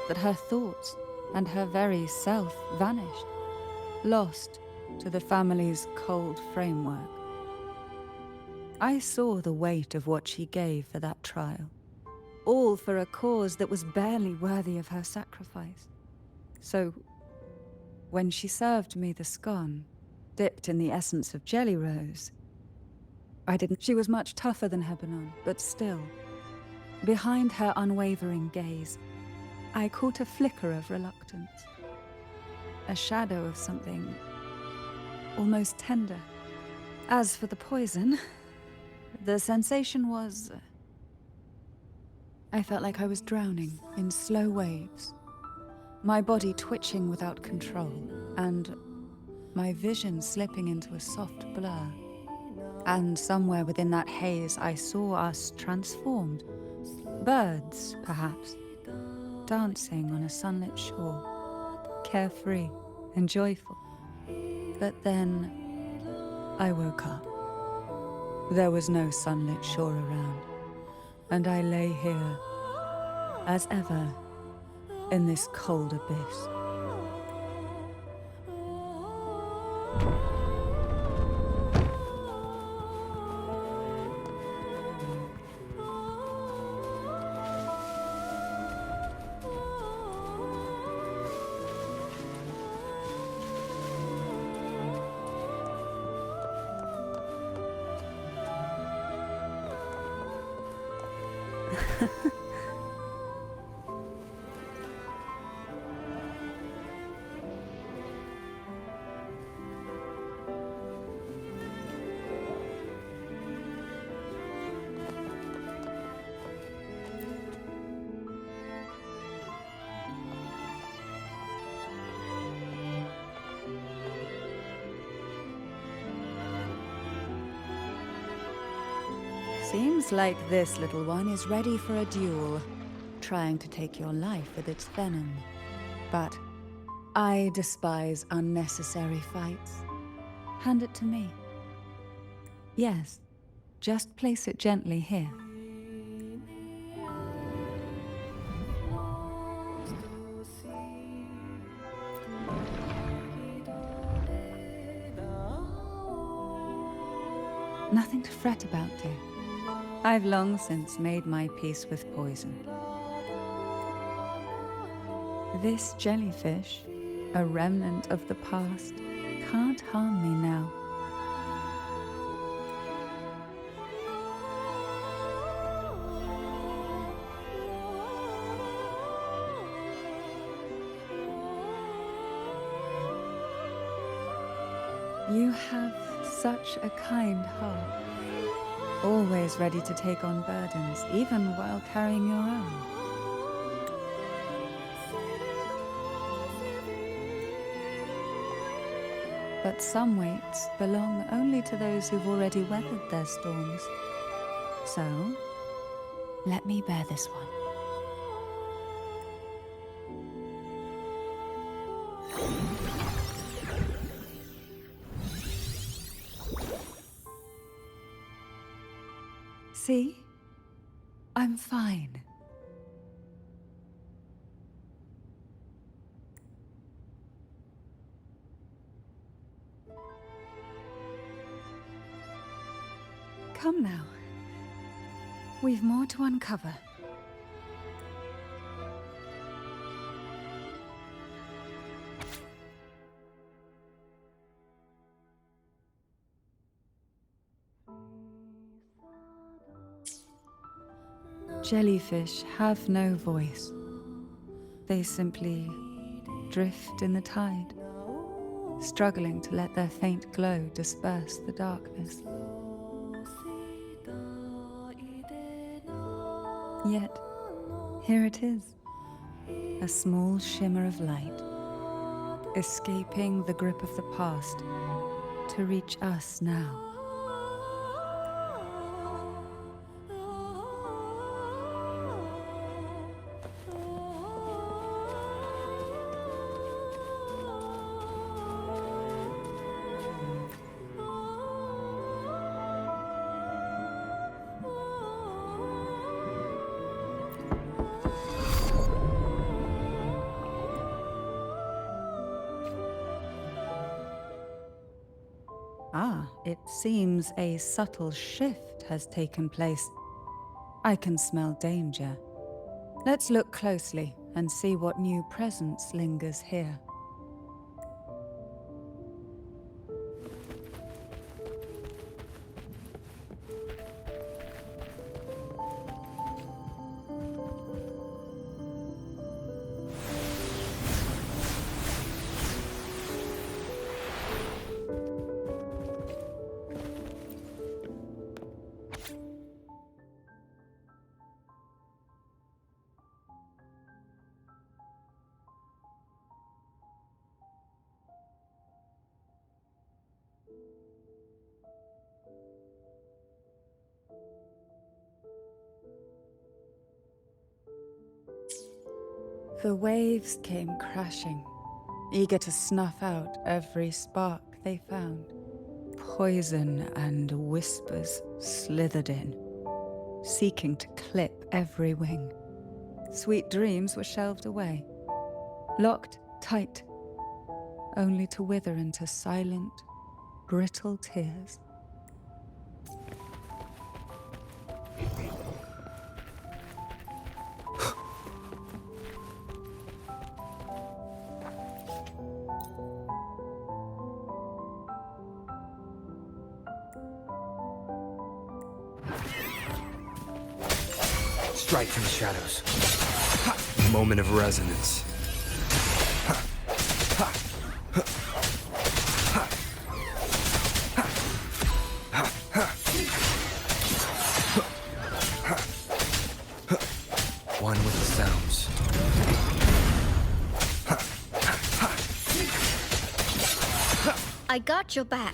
S4: that her thoughts and her very self vanished, lost to the family's cold framework. I saw the weight of what she gave for that trial, all for a cause that was barely worthy of her sacrifice. So, when she served me the scone, dipped in the essence of jelly rose, I didn't. She was much tougher than Hebanon, but still, behind her unwavering gaze, I caught a flicker of reluctance, a shadow of something almost tender. As for the poison, the sensation was... I felt like I was drowning in slow waves, my body twitching without control, and my vision slipping into a soft blur. And somewhere within that haze, I saw us transformed. Birds, perhaps, dancing on a sunlit shore, carefree and joyful. But then I woke up. There was no sunlit shore around, and I lay here, as ever, in this cold abyss. Seems like this little one is ready for a duel, trying to take your life with its venom. But I despise unnecessary fights. Hand it to me. Yes, just place it gently here. Nothing to fret about, dear. I've long since made my peace with poison. This jellyfish, a remnant of the past, can't harm me now. You have such a kind heart, always ready to take on burdens, even while carrying your own. But some weights belong only to those who've already weathered their storms. So, let me bear this one. See? I'm fine. Come now. We've more to uncover. Jellyfish have no voice. They simply drift in the tide, struggling to let their faint glow disperse the darkness. Yet, here it is, a small shimmer of light, escaping the grip of the past to reach us now. Ah, it seems a subtle shift has taken place. I can smell danger. Let's look closely and see what new presence lingers here. The waves came crashing, eager to snuff out every spark they found. Poison and whispers slithered in, seeking to clip every wing. Sweet dreams were shelved away, locked tight, only to wither into silent, brittle tears.
S1: Strike from the shadows. Moment of resonance. One with the sounds.
S6: I got your back.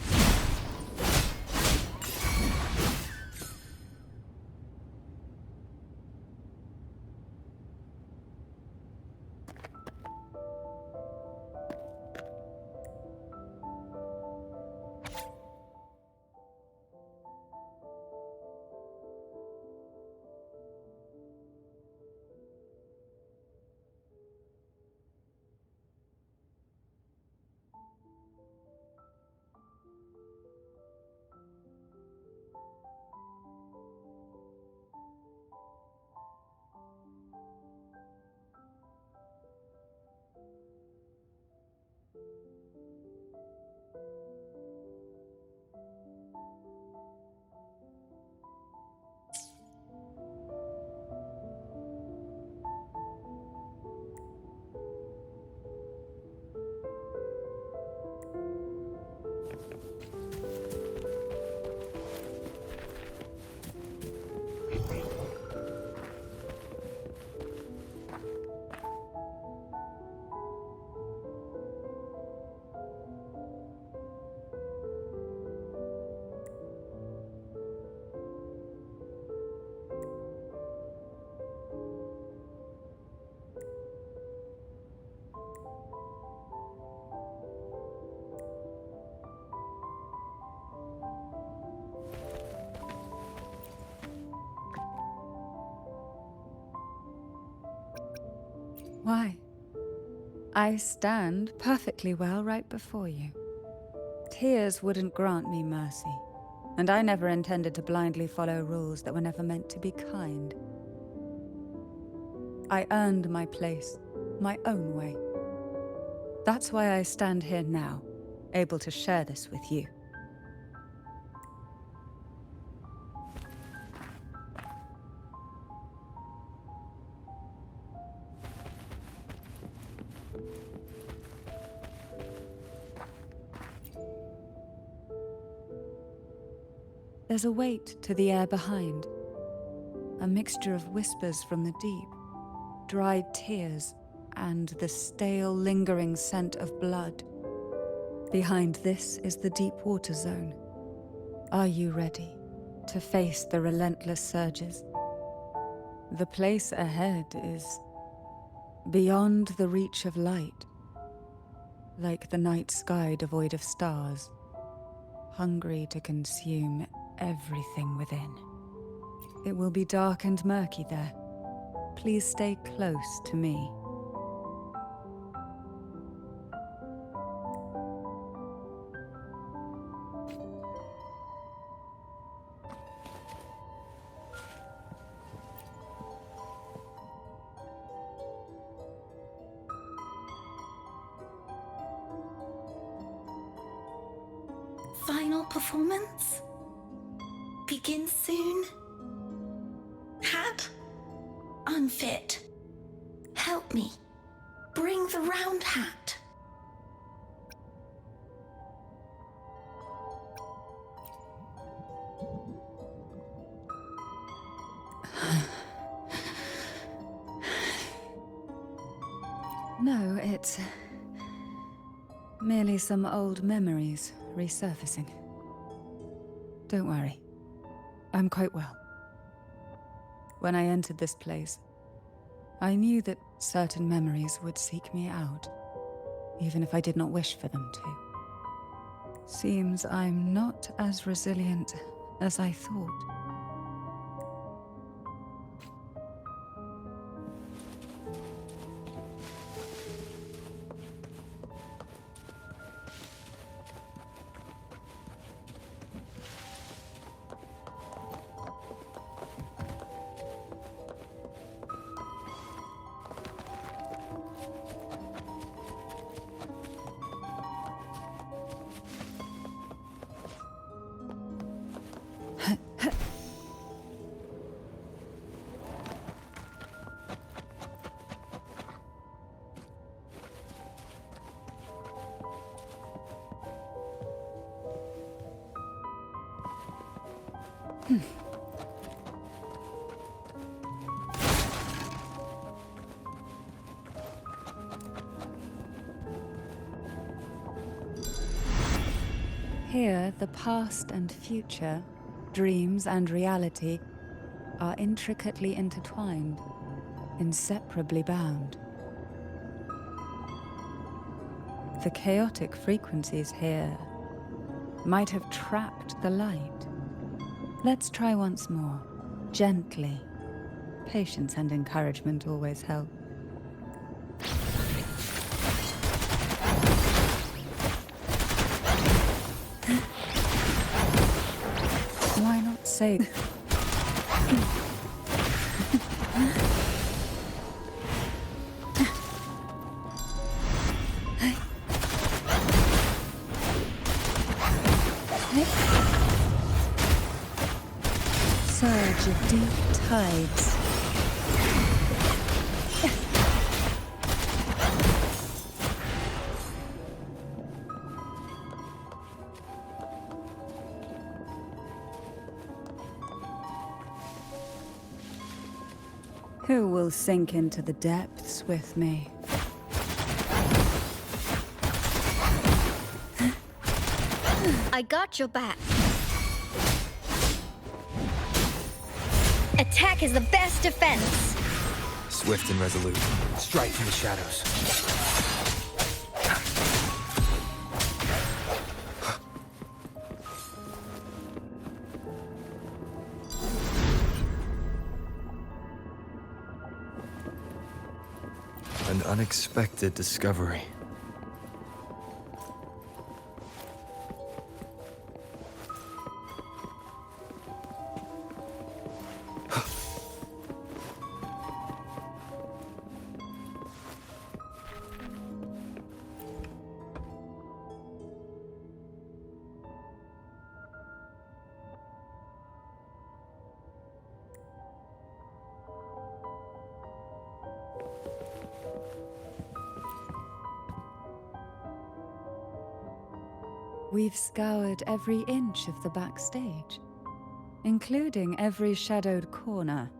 S4: Why? I stand perfectly well right before you. Tears wouldn't grant me mercy, and I never intended to blindly follow rules that were never meant to be kind. I earned my place, my own way. That's why I stand here now, able to share this with you. There's a weight to the air behind, a mixture of whispers from the deep, dried tears, and the stale, lingering scent of blood. Behind this is the deep water zone. Are you ready to face the relentless surges? The place ahead is beyond the reach of light, like the night sky devoid of stars, hungry to consume everything within. It will be dark and murky there. Please stay close to me.
S6: Final performance? Begins soon? Hat? Unfit. Help me. Bring the round hat.
S4: No, it's merely some old memories resurfacing. Don't worry. I'm quite well. When I entered this place, I knew that certain memories would seek me out, even if I did not wish for them to. Seems I'm not as resilient as I thought. Here, the past and future, dreams and reality, are intricately intertwined, inseparably bound. The chaotic frequencies here might have trapped the light. Let's try once more, gently. Patience and encouragement always help. Why not say... Surge of deep tides. Who will sink into the depths with me?
S6: I got your back. Attack is the best defense.
S1: Swift and resolute.
S3: Straight from the shadows.
S1: An unexpected discovery.
S4: We've scoured every inch of the backstage, including every shadowed corner.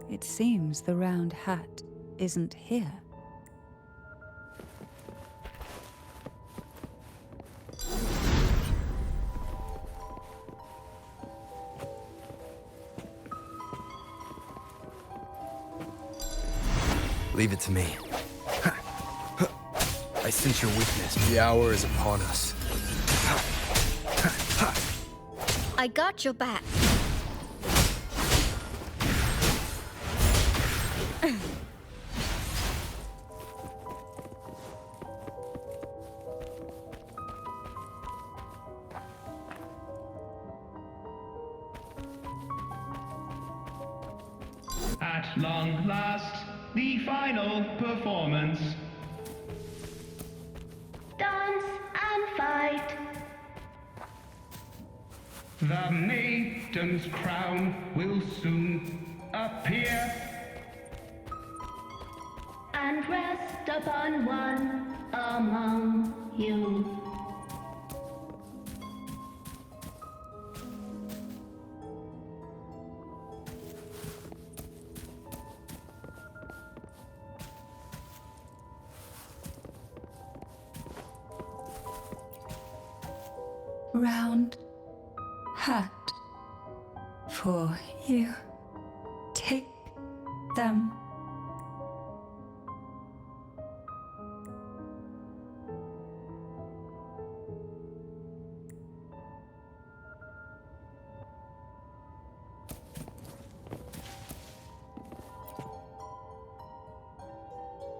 S4: It seems the round hat isn't here.
S1: Leave it to me. I sense your weakness. The hour is upon us.
S6: I got your back.
S7: At long last, the final performance.
S8: Dance and fight.
S7: The maiden's crown will soon appear.
S8: And rest upon one among you.
S4: Round hat for you. Take them.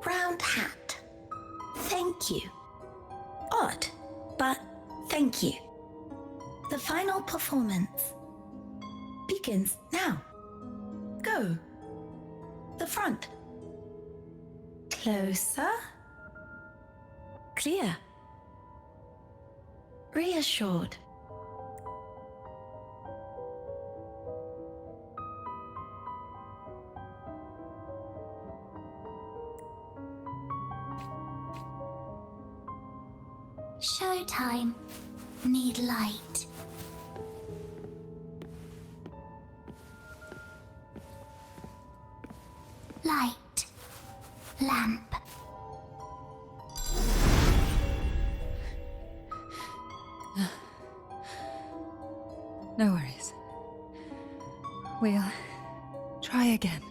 S6: Round hat. Thank you. Odd, but thank you. The final performance begins now. Go. The front. Closer. Clear. Reassured.
S2: Showtime. Need light. Light. Lamp.
S4: No worries. We'll try again.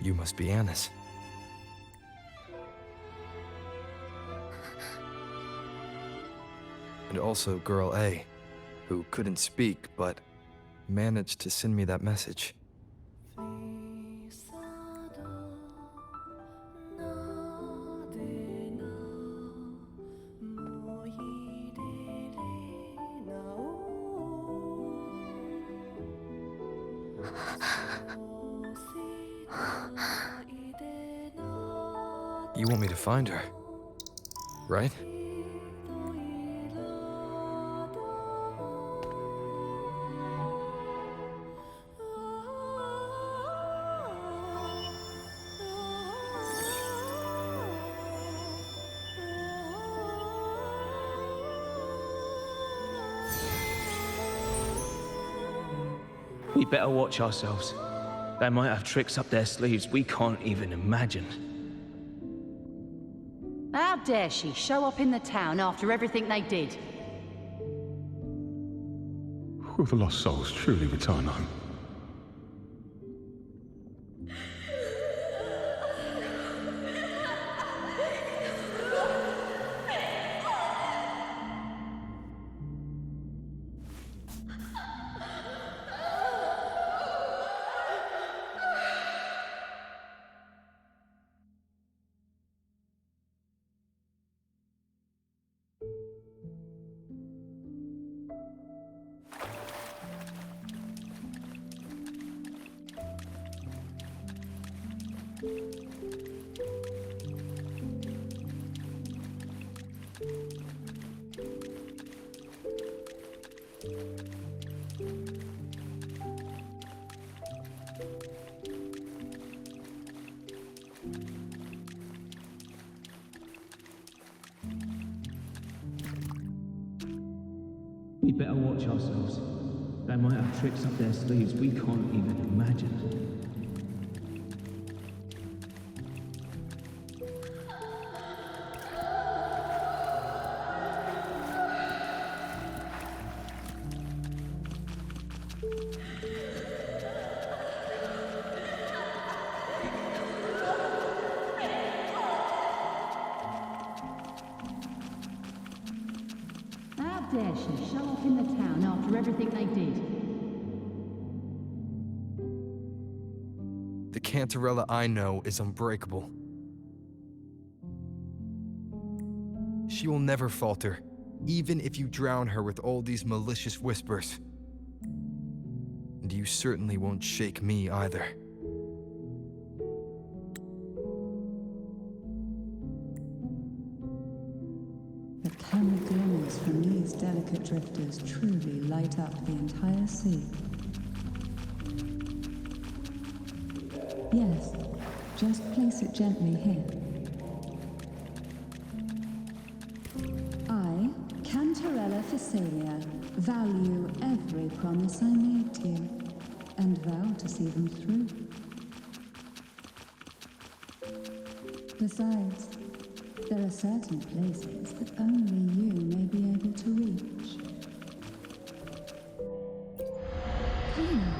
S1: You must be Annis. And also Girl A, who couldn't speak, but managed to send me that message. You want me to find her, right?
S9: We better watch ourselves. They might have tricks up their sleeves we can't even imagine.
S10: How dare she show up in the town after everything they did?
S11: Will the lost souls truly return home?
S9: We better watch ourselves. They might have tricks up their sleeves we can't even imagine.
S10: How dare she show up in the town after everything they did?
S1: The Cantarella I know is unbreakable. She will never falter, even if you drown her with all these malicious whispers. And you certainly won't shake me either.
S4: The camel glimmers from these delicate drifters truly light up the entire sea. Yes, just place it gently here. I, Cantarella Thessalia, value every promise I made to you, and vow to see them through. Besides, there are certain places that only you may be able to reach. Come.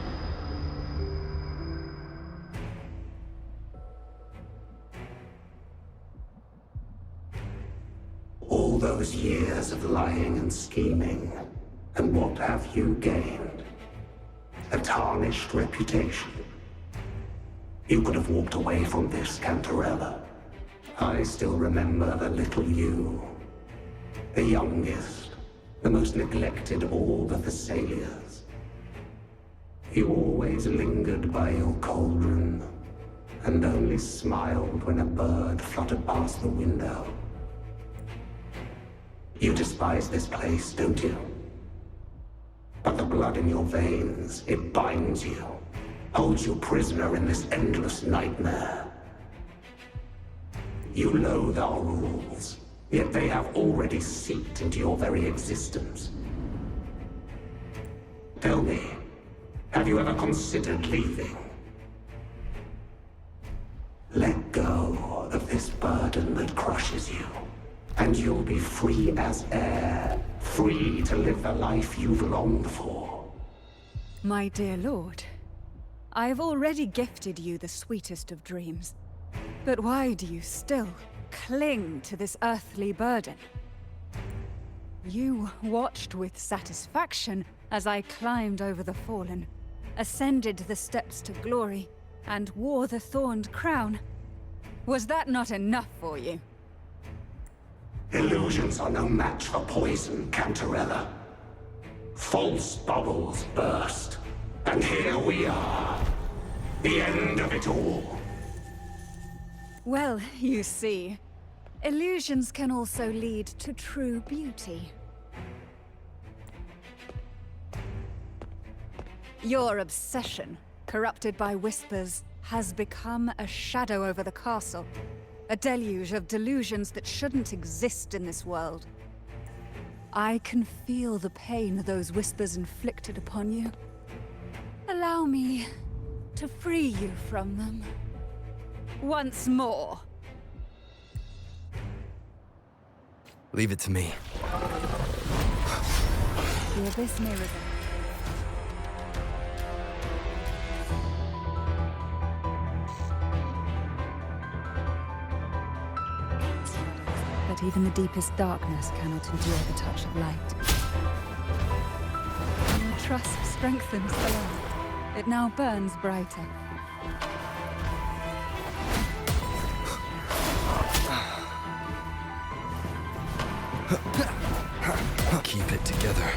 S12: All those years of lying and scheming, and what have you gained? A tarnished reputation. You could have walked away from this, Cantarella. I still remember the little you. The youngest, the most neglected of all the Thessalias. You always lingered by your cauldron, and only smiled when a bird fluttered past the window. You despise this place, don't you? But the blood in your veins, it binds you, holds you prisoner in this endless nightmare. You loathe our rules, yet they have already seeped into your very existence. Tell me, have you ever considered leaving? Let go of this burden that crushes you, and you'll be free as air, free to live the life you've longed for.
S4: My dear lord, I have already gifted you the sweetest of dreams. But why do you still cling to this earthly burden? You watched with satisfaction as I climbed over the fallen, ascended the steps to glory, and wore the thorned crown. Was that not enough for you?
S12: Illusions are no match for poison, Cantarella. False bubbles burst, And here we are. The end of it all.
S4: Well, you see, illusions can also lead to true beauty. Your obsession, corrupted by whispers, has become a shadow over the castle. A deluge of delusions that shouldn't exist in this world. I can feel the pain those whispers inflicted upon you. Allow me to free you from them. Once more.
S1: Leave it to me.
S4: The abyss may reveal. But even the deepest darkness cannot endure the touch of light. Your trust strengthens the light. It now burns brighter.
S1: Keep it together.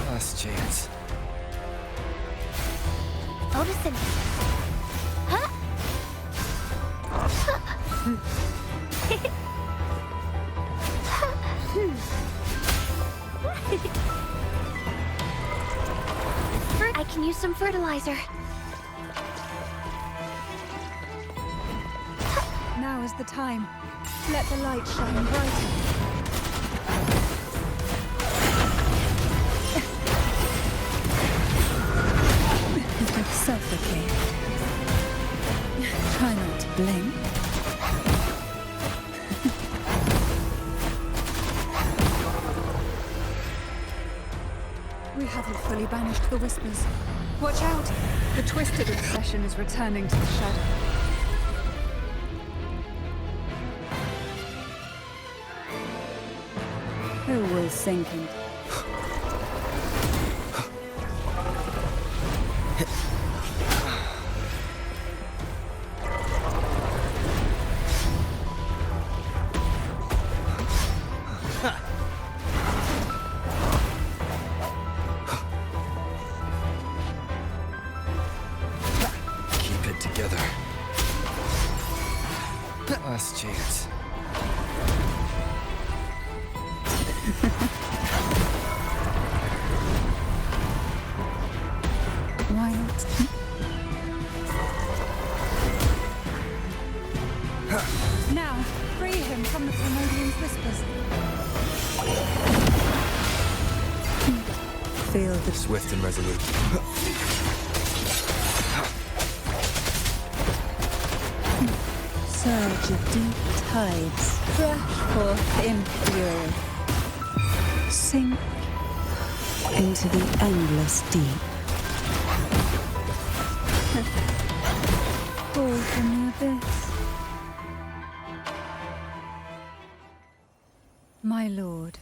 S1: Last chance.
S2: Odyssey. Huh? I can use some fertilizer.
S4: Now is the time. Let the light shine brighter. Suffocate. Try not to blink. We haven't fully banished the whispers. Watch out! The twisted obsession is returning to the shadow. Who will sink in?
S1: Keep it together. Last chance.
S4: Why not? Now, free him from the Primordial's whispers. Feel the
S1: Swift and resolute.
S4: surge of deep tides rush forth in fury. Sink into the endless deep. Fall from the abyss. My lord,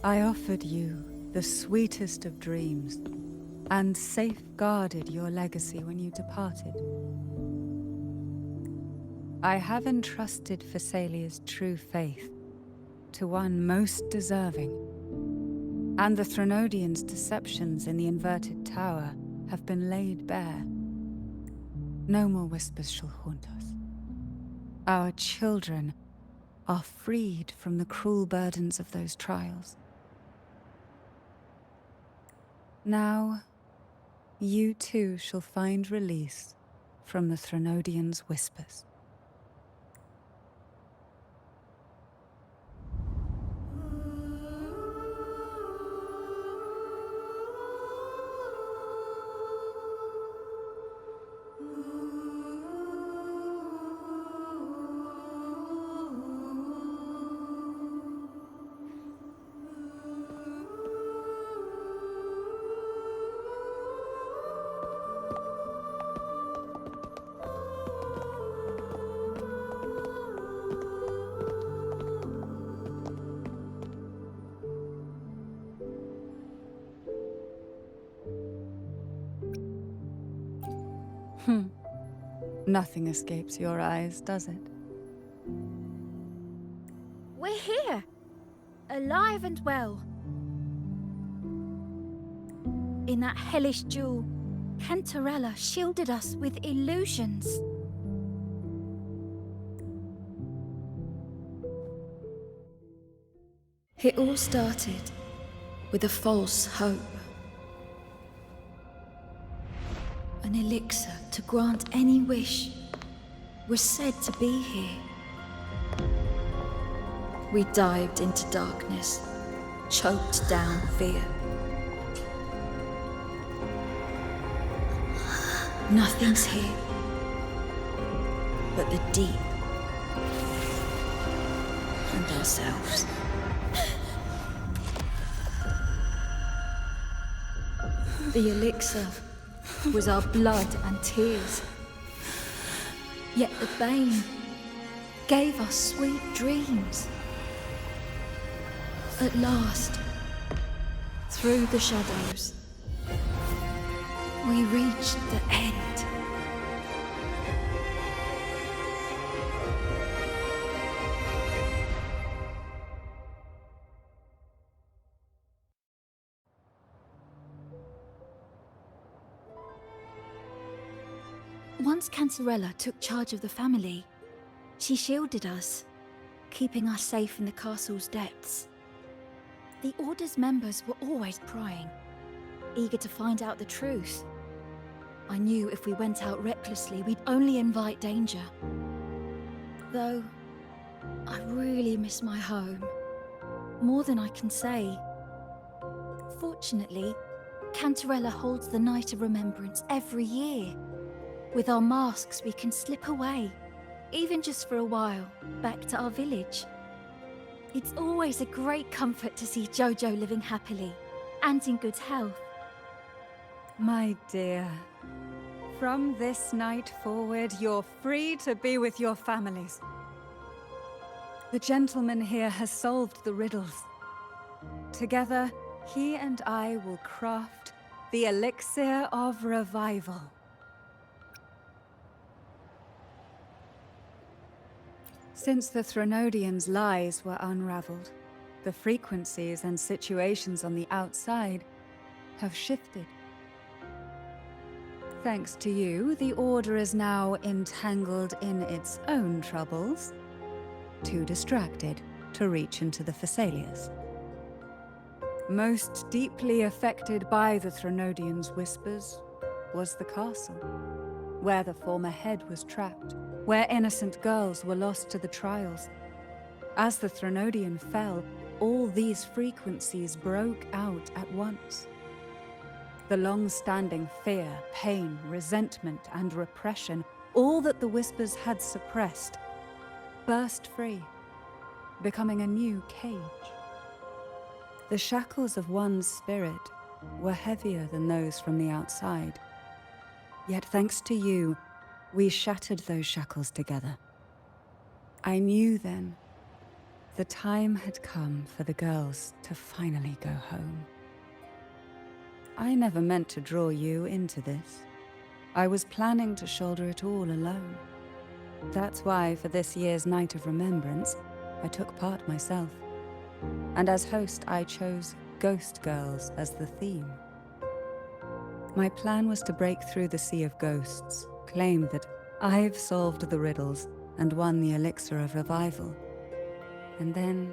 S4: I offered you the sweetest of dreams and safeguarded your legacy when you departed. I have entrusted Phassalia's true faith to one most deserving, and the Threnodians' deceptions in the inverted tower have been laid bare. No more whispers shall haunt us. Our children are freed from the cruel burdens of those trials. Now, you too shall find release from the Threnodians' whispers. Nothing escapes your eyes, does it?
S2: We're here, alive and well. In that hellish duel, Cantarella shielded us with illusions.
S6: It all started with a false hope. An elixir to grant any wish was said to be here. We dived into darkness, choked down fear. Nothing's here but the deep and ourselves. The elixir was our blood and tears. Yet the bane gave us sweet dreams. At last, through the shadows, we reached the end. Once Cantarella took charge of the family, she shielded us, keeping us safe in the castle's depths. The Order's members were always prying, eager to find out the truth. I knew if we went out recklessly, we'd only invite danger. Though, I really miss my home, more than I can say. Fortunately, Cantarella holds the Night of Remembrance every year. With our masks, we can slip away, even just for a while, back to our village. It's always a great comfort to see Jojo living happily and in good health.
S4: My dear, from this night forward, you're free to be with your families. The gentleman here has solved the riddles. Together, he and I will craft the Elixir of Revival. Since the Threnodians' lies were unraveled, the frequencies and situations on the outside have shifted. Thanks to you, the Order is now entangled in its own troubles, too distracted to reach into the Thessalias. Most deeply affected by the Threnodians' whispers was the castle, where the former head was trapped, where innocent girls were lost to the trials. As the Threnodian fell, all these frequencies broke out at once. The long-standing fear, pain, resentment, and repression, all that the whispers had suppressed, burst free, becoming a new cage. The shackles of one's spirit were heavier than those from the outside. Yet thanks to you, we shattered those shackles together. I knew then the time had come for the girls to finally go home. I never meant to draw you into this. I was planning to shoulder it all alone. That's why for this year's Night of Remembrance, I took part myself. And as host, I chose Ghost Girls as the theme. My plan was to break through the sea of ghosts, claim that I've solved the riddles and won the Elixir of Revival, and then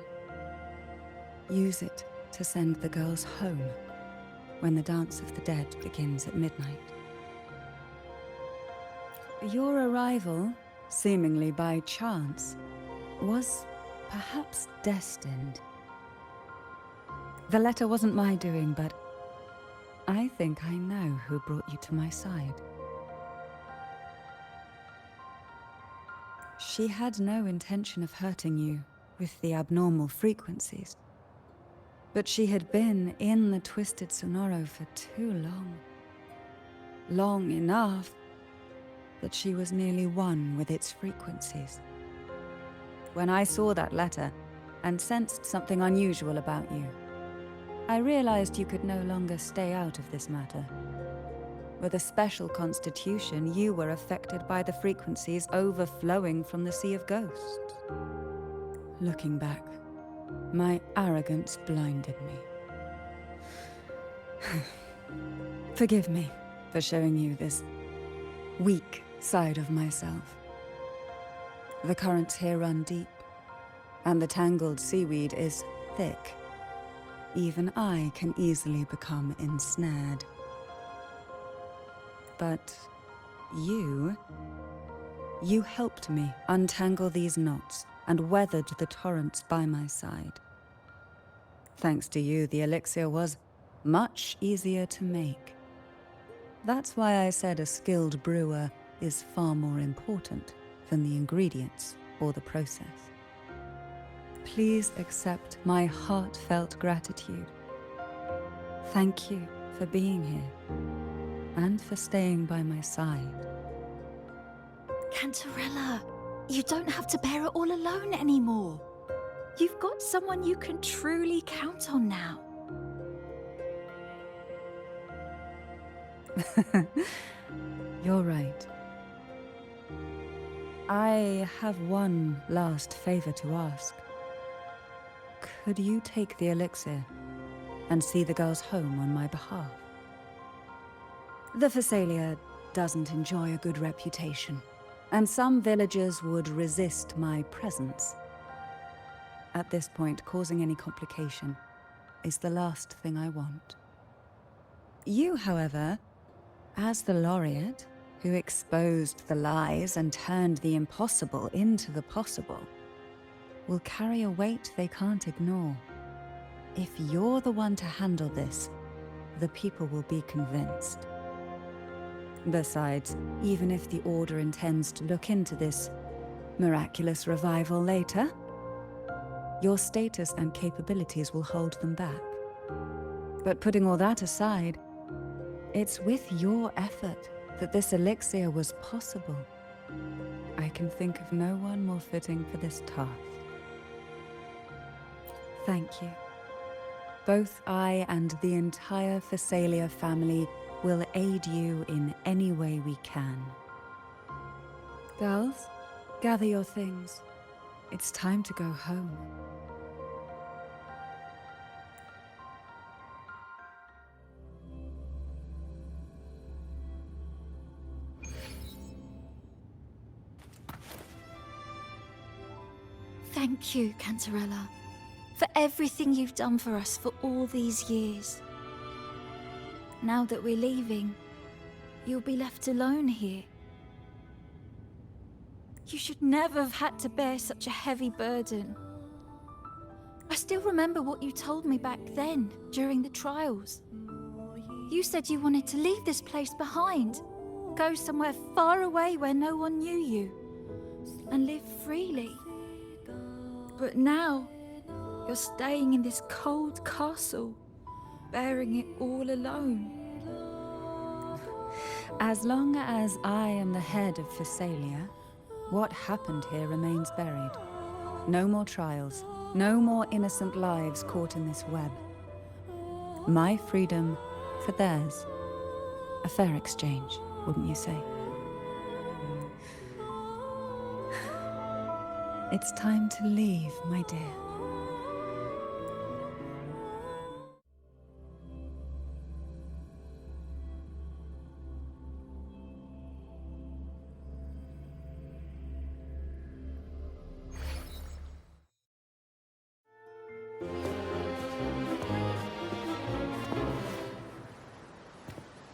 S4: use it to send the girls home when the Dance of the Dead begins at midnight. Your arrival, seemingly by chance, was perhaps destined. The letter wasn't my doing, but I think I know who brought you to my side. She had no intention of hurting you with the abnormal frequencies. But she had been in the Twisted Sonoro for too long. Long enough that she was nearly one with its frequencies. When I saw that letter and sensed something unusual about you, I realized you could no longer stay out of this matter. With a special constitution, you were affected by the frequencies overflowing from the Sea of Ghosts. Looking back, my arrogance blinded me. Forgive me for showing you this weak side of myself. The currents here run deep, and the tangled seaweed is thick. Even I can easily become ensnared. But you helped me untangle these knots and weathered the torrents by my side. Thanks to you, the elixir was much easier to make. That's why I said a skilled brewer is far more important than the ingredients or the process. Please accept my heartfelt gratitude. Thank you for being here and for staying by my side.
S6: Cantarella, you don't have to bear it all alone anymore. You've got someone you can truly count on now.
S4: You're right. I have one last favor to ask. Could you take the elixir and see the girls home on my behalf? The Phasalia doesn't enjoy a good reputation, and some villagers would resist my presence. At this point, causing any complication is the last thing I want. You, however, as the laureate who exposed the lies and turned the impossible into the possible, will carry a weight they can't ignore. If you're the one to handle this, the people will be convinced. Besides, even if the Order intends to look into this miraculous revival later, your status and capabilities will hold them back. But putting all that aside, it's with your effort that this elixir was possible. I can think of no one more fitting for this task. Thank you. Both I and the entire Phasalia family will aid you in any way we can. Girls, gather your things. It's time to go home.
S6: Thank you, Cantarella, for everything you've done for us for all these years. Now that we're leaving, you'll be left alone here. You should never have had to bear such a heavy burden. I still remember what you told me back then, during the trials. You said you wanted to leave this place behind, go somewhere far away where no one knew you, and live freely. But now, you're staying in this cold castle, bearing it all alone.
S4: As long as I am the head of Phasalia, what happened here remains buried. No more trials, no more innocent lives caught in this web. My freedom for theirs. A fair exchange, wouldn't you say? It's time to leave, my dear.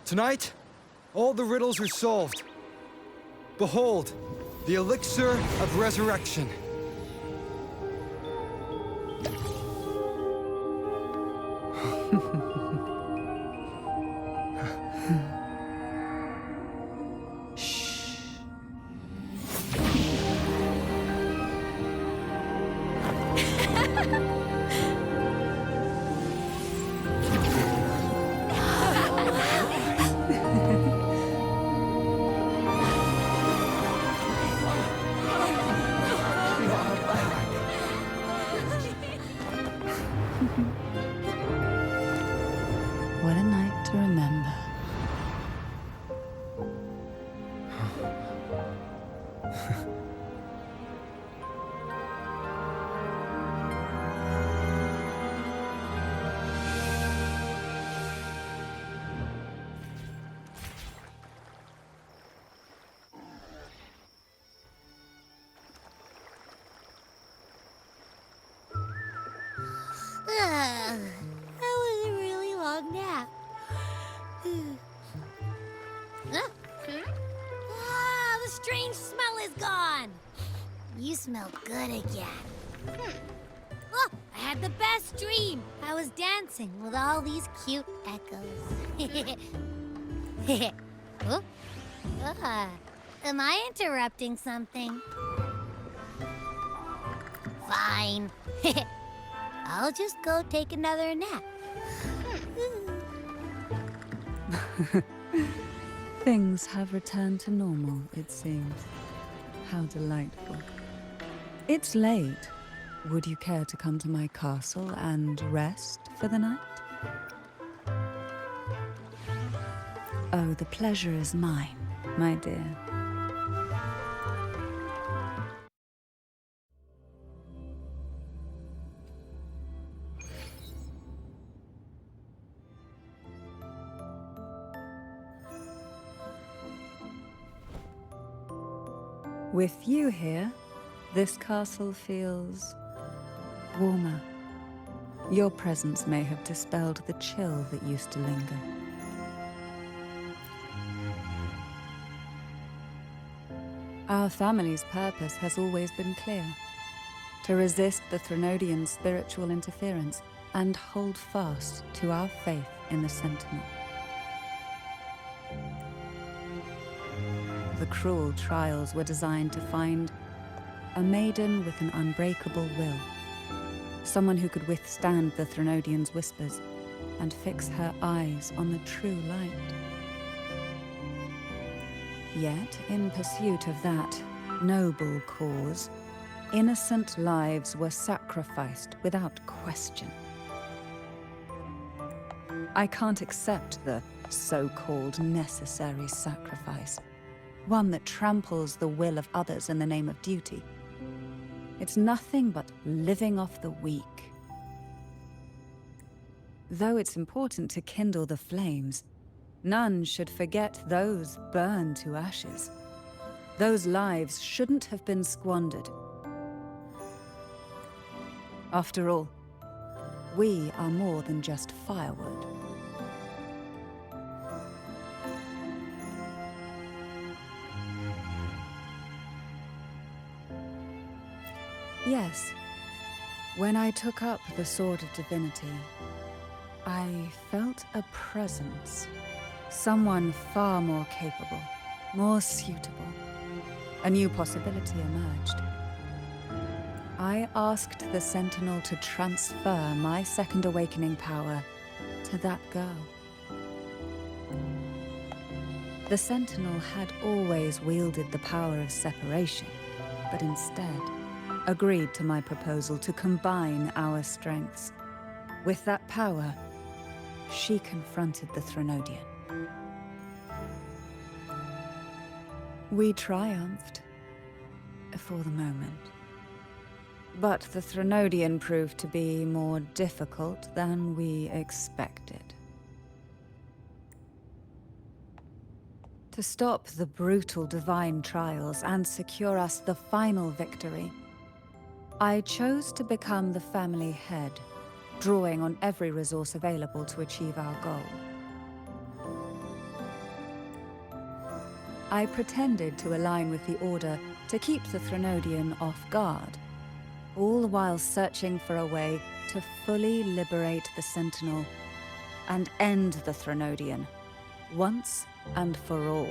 S1: Tonight, all the riddles are solved. Behold, the elixir of resurrection.
S2: That was a really long nap. The strange smell is gone. You smell good again. Oh, I had the best dream. I was dancing with all these cute echoes. Oh, am I interrupting something? Fine. I'll just go take another nap.
S4: Things have returned to normal, it seems. How delightful. It's late. Would you care to come to my castle and rest for the night? Oh, the pleasure is mine, my dear. With you here, this castle feels warmer. Your presence may have dispelled the chill that used to linger. Our family's purpose has always been clear: to resist the Threnodian spiritual interference and hold fast to our faith in the Sentinel. The cruel trials were designed to find a maiden with an unbreakable will, someone who could withstand the Threnodian's whispers and fix her eyes on the true light. Yet, in pursuit of that noble cause, innocent lives were sacrificed without question. I can't accept the so-called necessary sacrifice, one that tramples the will of others in the name of duty. It's nothing but living off the weak. Though it's important to kindle the flames, none should forget those burned to ashes. Those lives shouldn't have been squandered. After all, we are more than just firewood. Yes, when I took up the Sword of Divinity, I felt a presence. Someone far more capable, more suitable. A new possibility emerged. I asked the Sentinel to transfer my second awakening power to that girl. The Sentinel had always wielded the power of separation, but instead agreed to my proposal to combine our strengths. With that power, she confronted the Threnodian. We triumphed, for the moment. But the Threnodian proved to be more difficult than we expected. To stop the brutal divine trials and secure us the final victory, I chose to become the family head, drawing on every resource available to achieve our goal. I pretended to align with the Order to keep the Threnodian off guard, all while searching for a way to fully liberate the Sentinel and end the Threnodian, once and for all.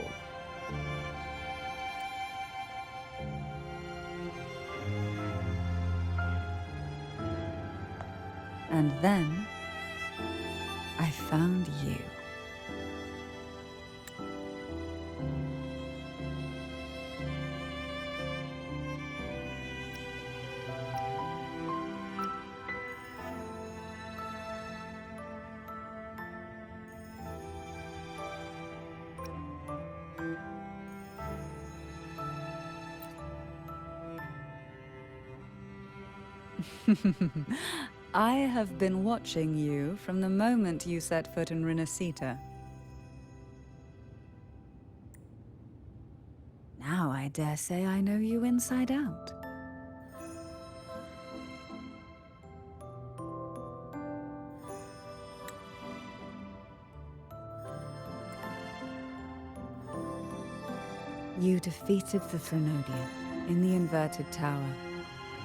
S4: And then, I found you. I have been watching you from the moment you set foot in Renacita. Now I dare say I know you inside out. defeated the Threnodian in the inverted tower,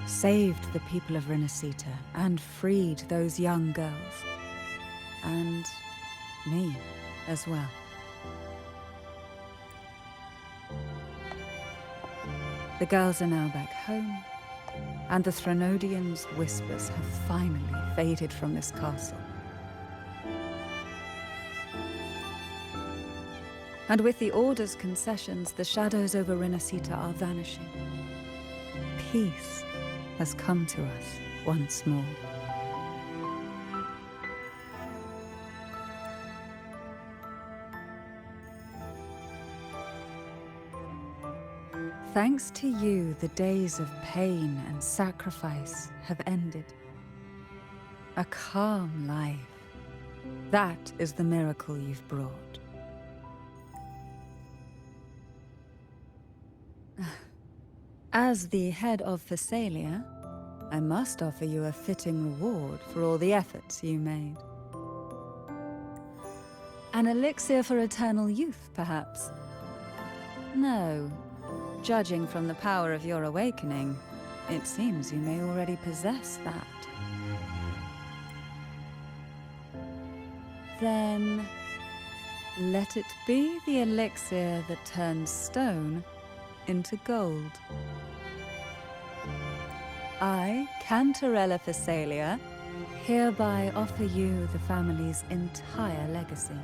S4: saved the people of Renacita, and freed those young girls. And me as well. The girls are now back home, and the Threnodian's whispers have finally faded from this castle. And with the Order's concessions, the shadows over Renacita are vanishing. Peace has come to us once more. Thanks to you, the days of pain and sacrifice have ended. A calm life. That is the miracle you've brought. As the head of Phasalia, I must offer you a fitting reward for all the efforts you made. An elixir for eternal youth, perhaps? No. Judging from the power of your awakening, it seems you may already possess that. Then, let it be the elixir that turns stone into gold. I, Cantarella Phasalia, hereby offer you the family's entire legacy.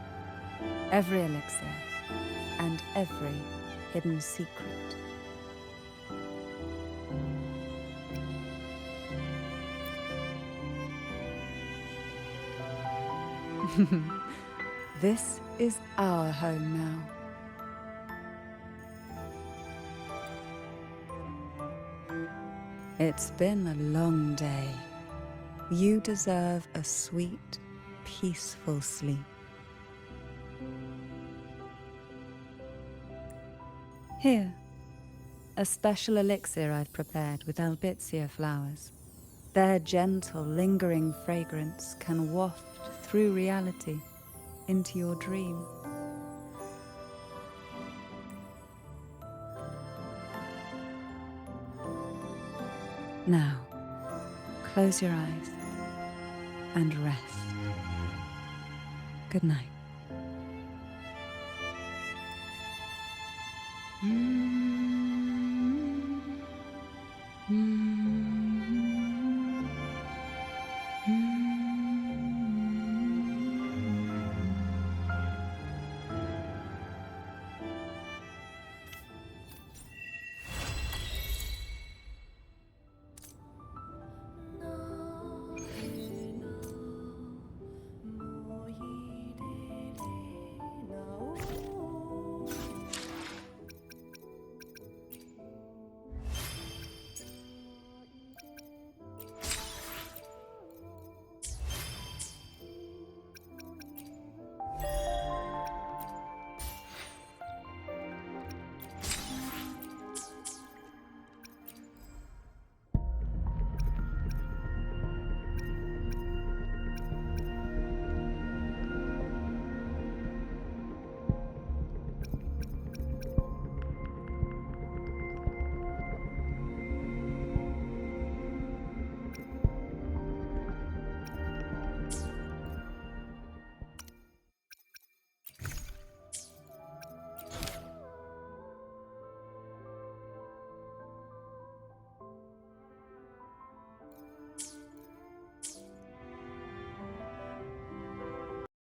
S4: Every elixir and every hidden secret. This is our home now. It's been a long day. You deserve a sweet, peaceful sleep. Here, a special elixir I've prepared with albizia flowers. Their gentle, lingering fragrance can waft through reality into your dream. Now, close your eyes and rest. Good night.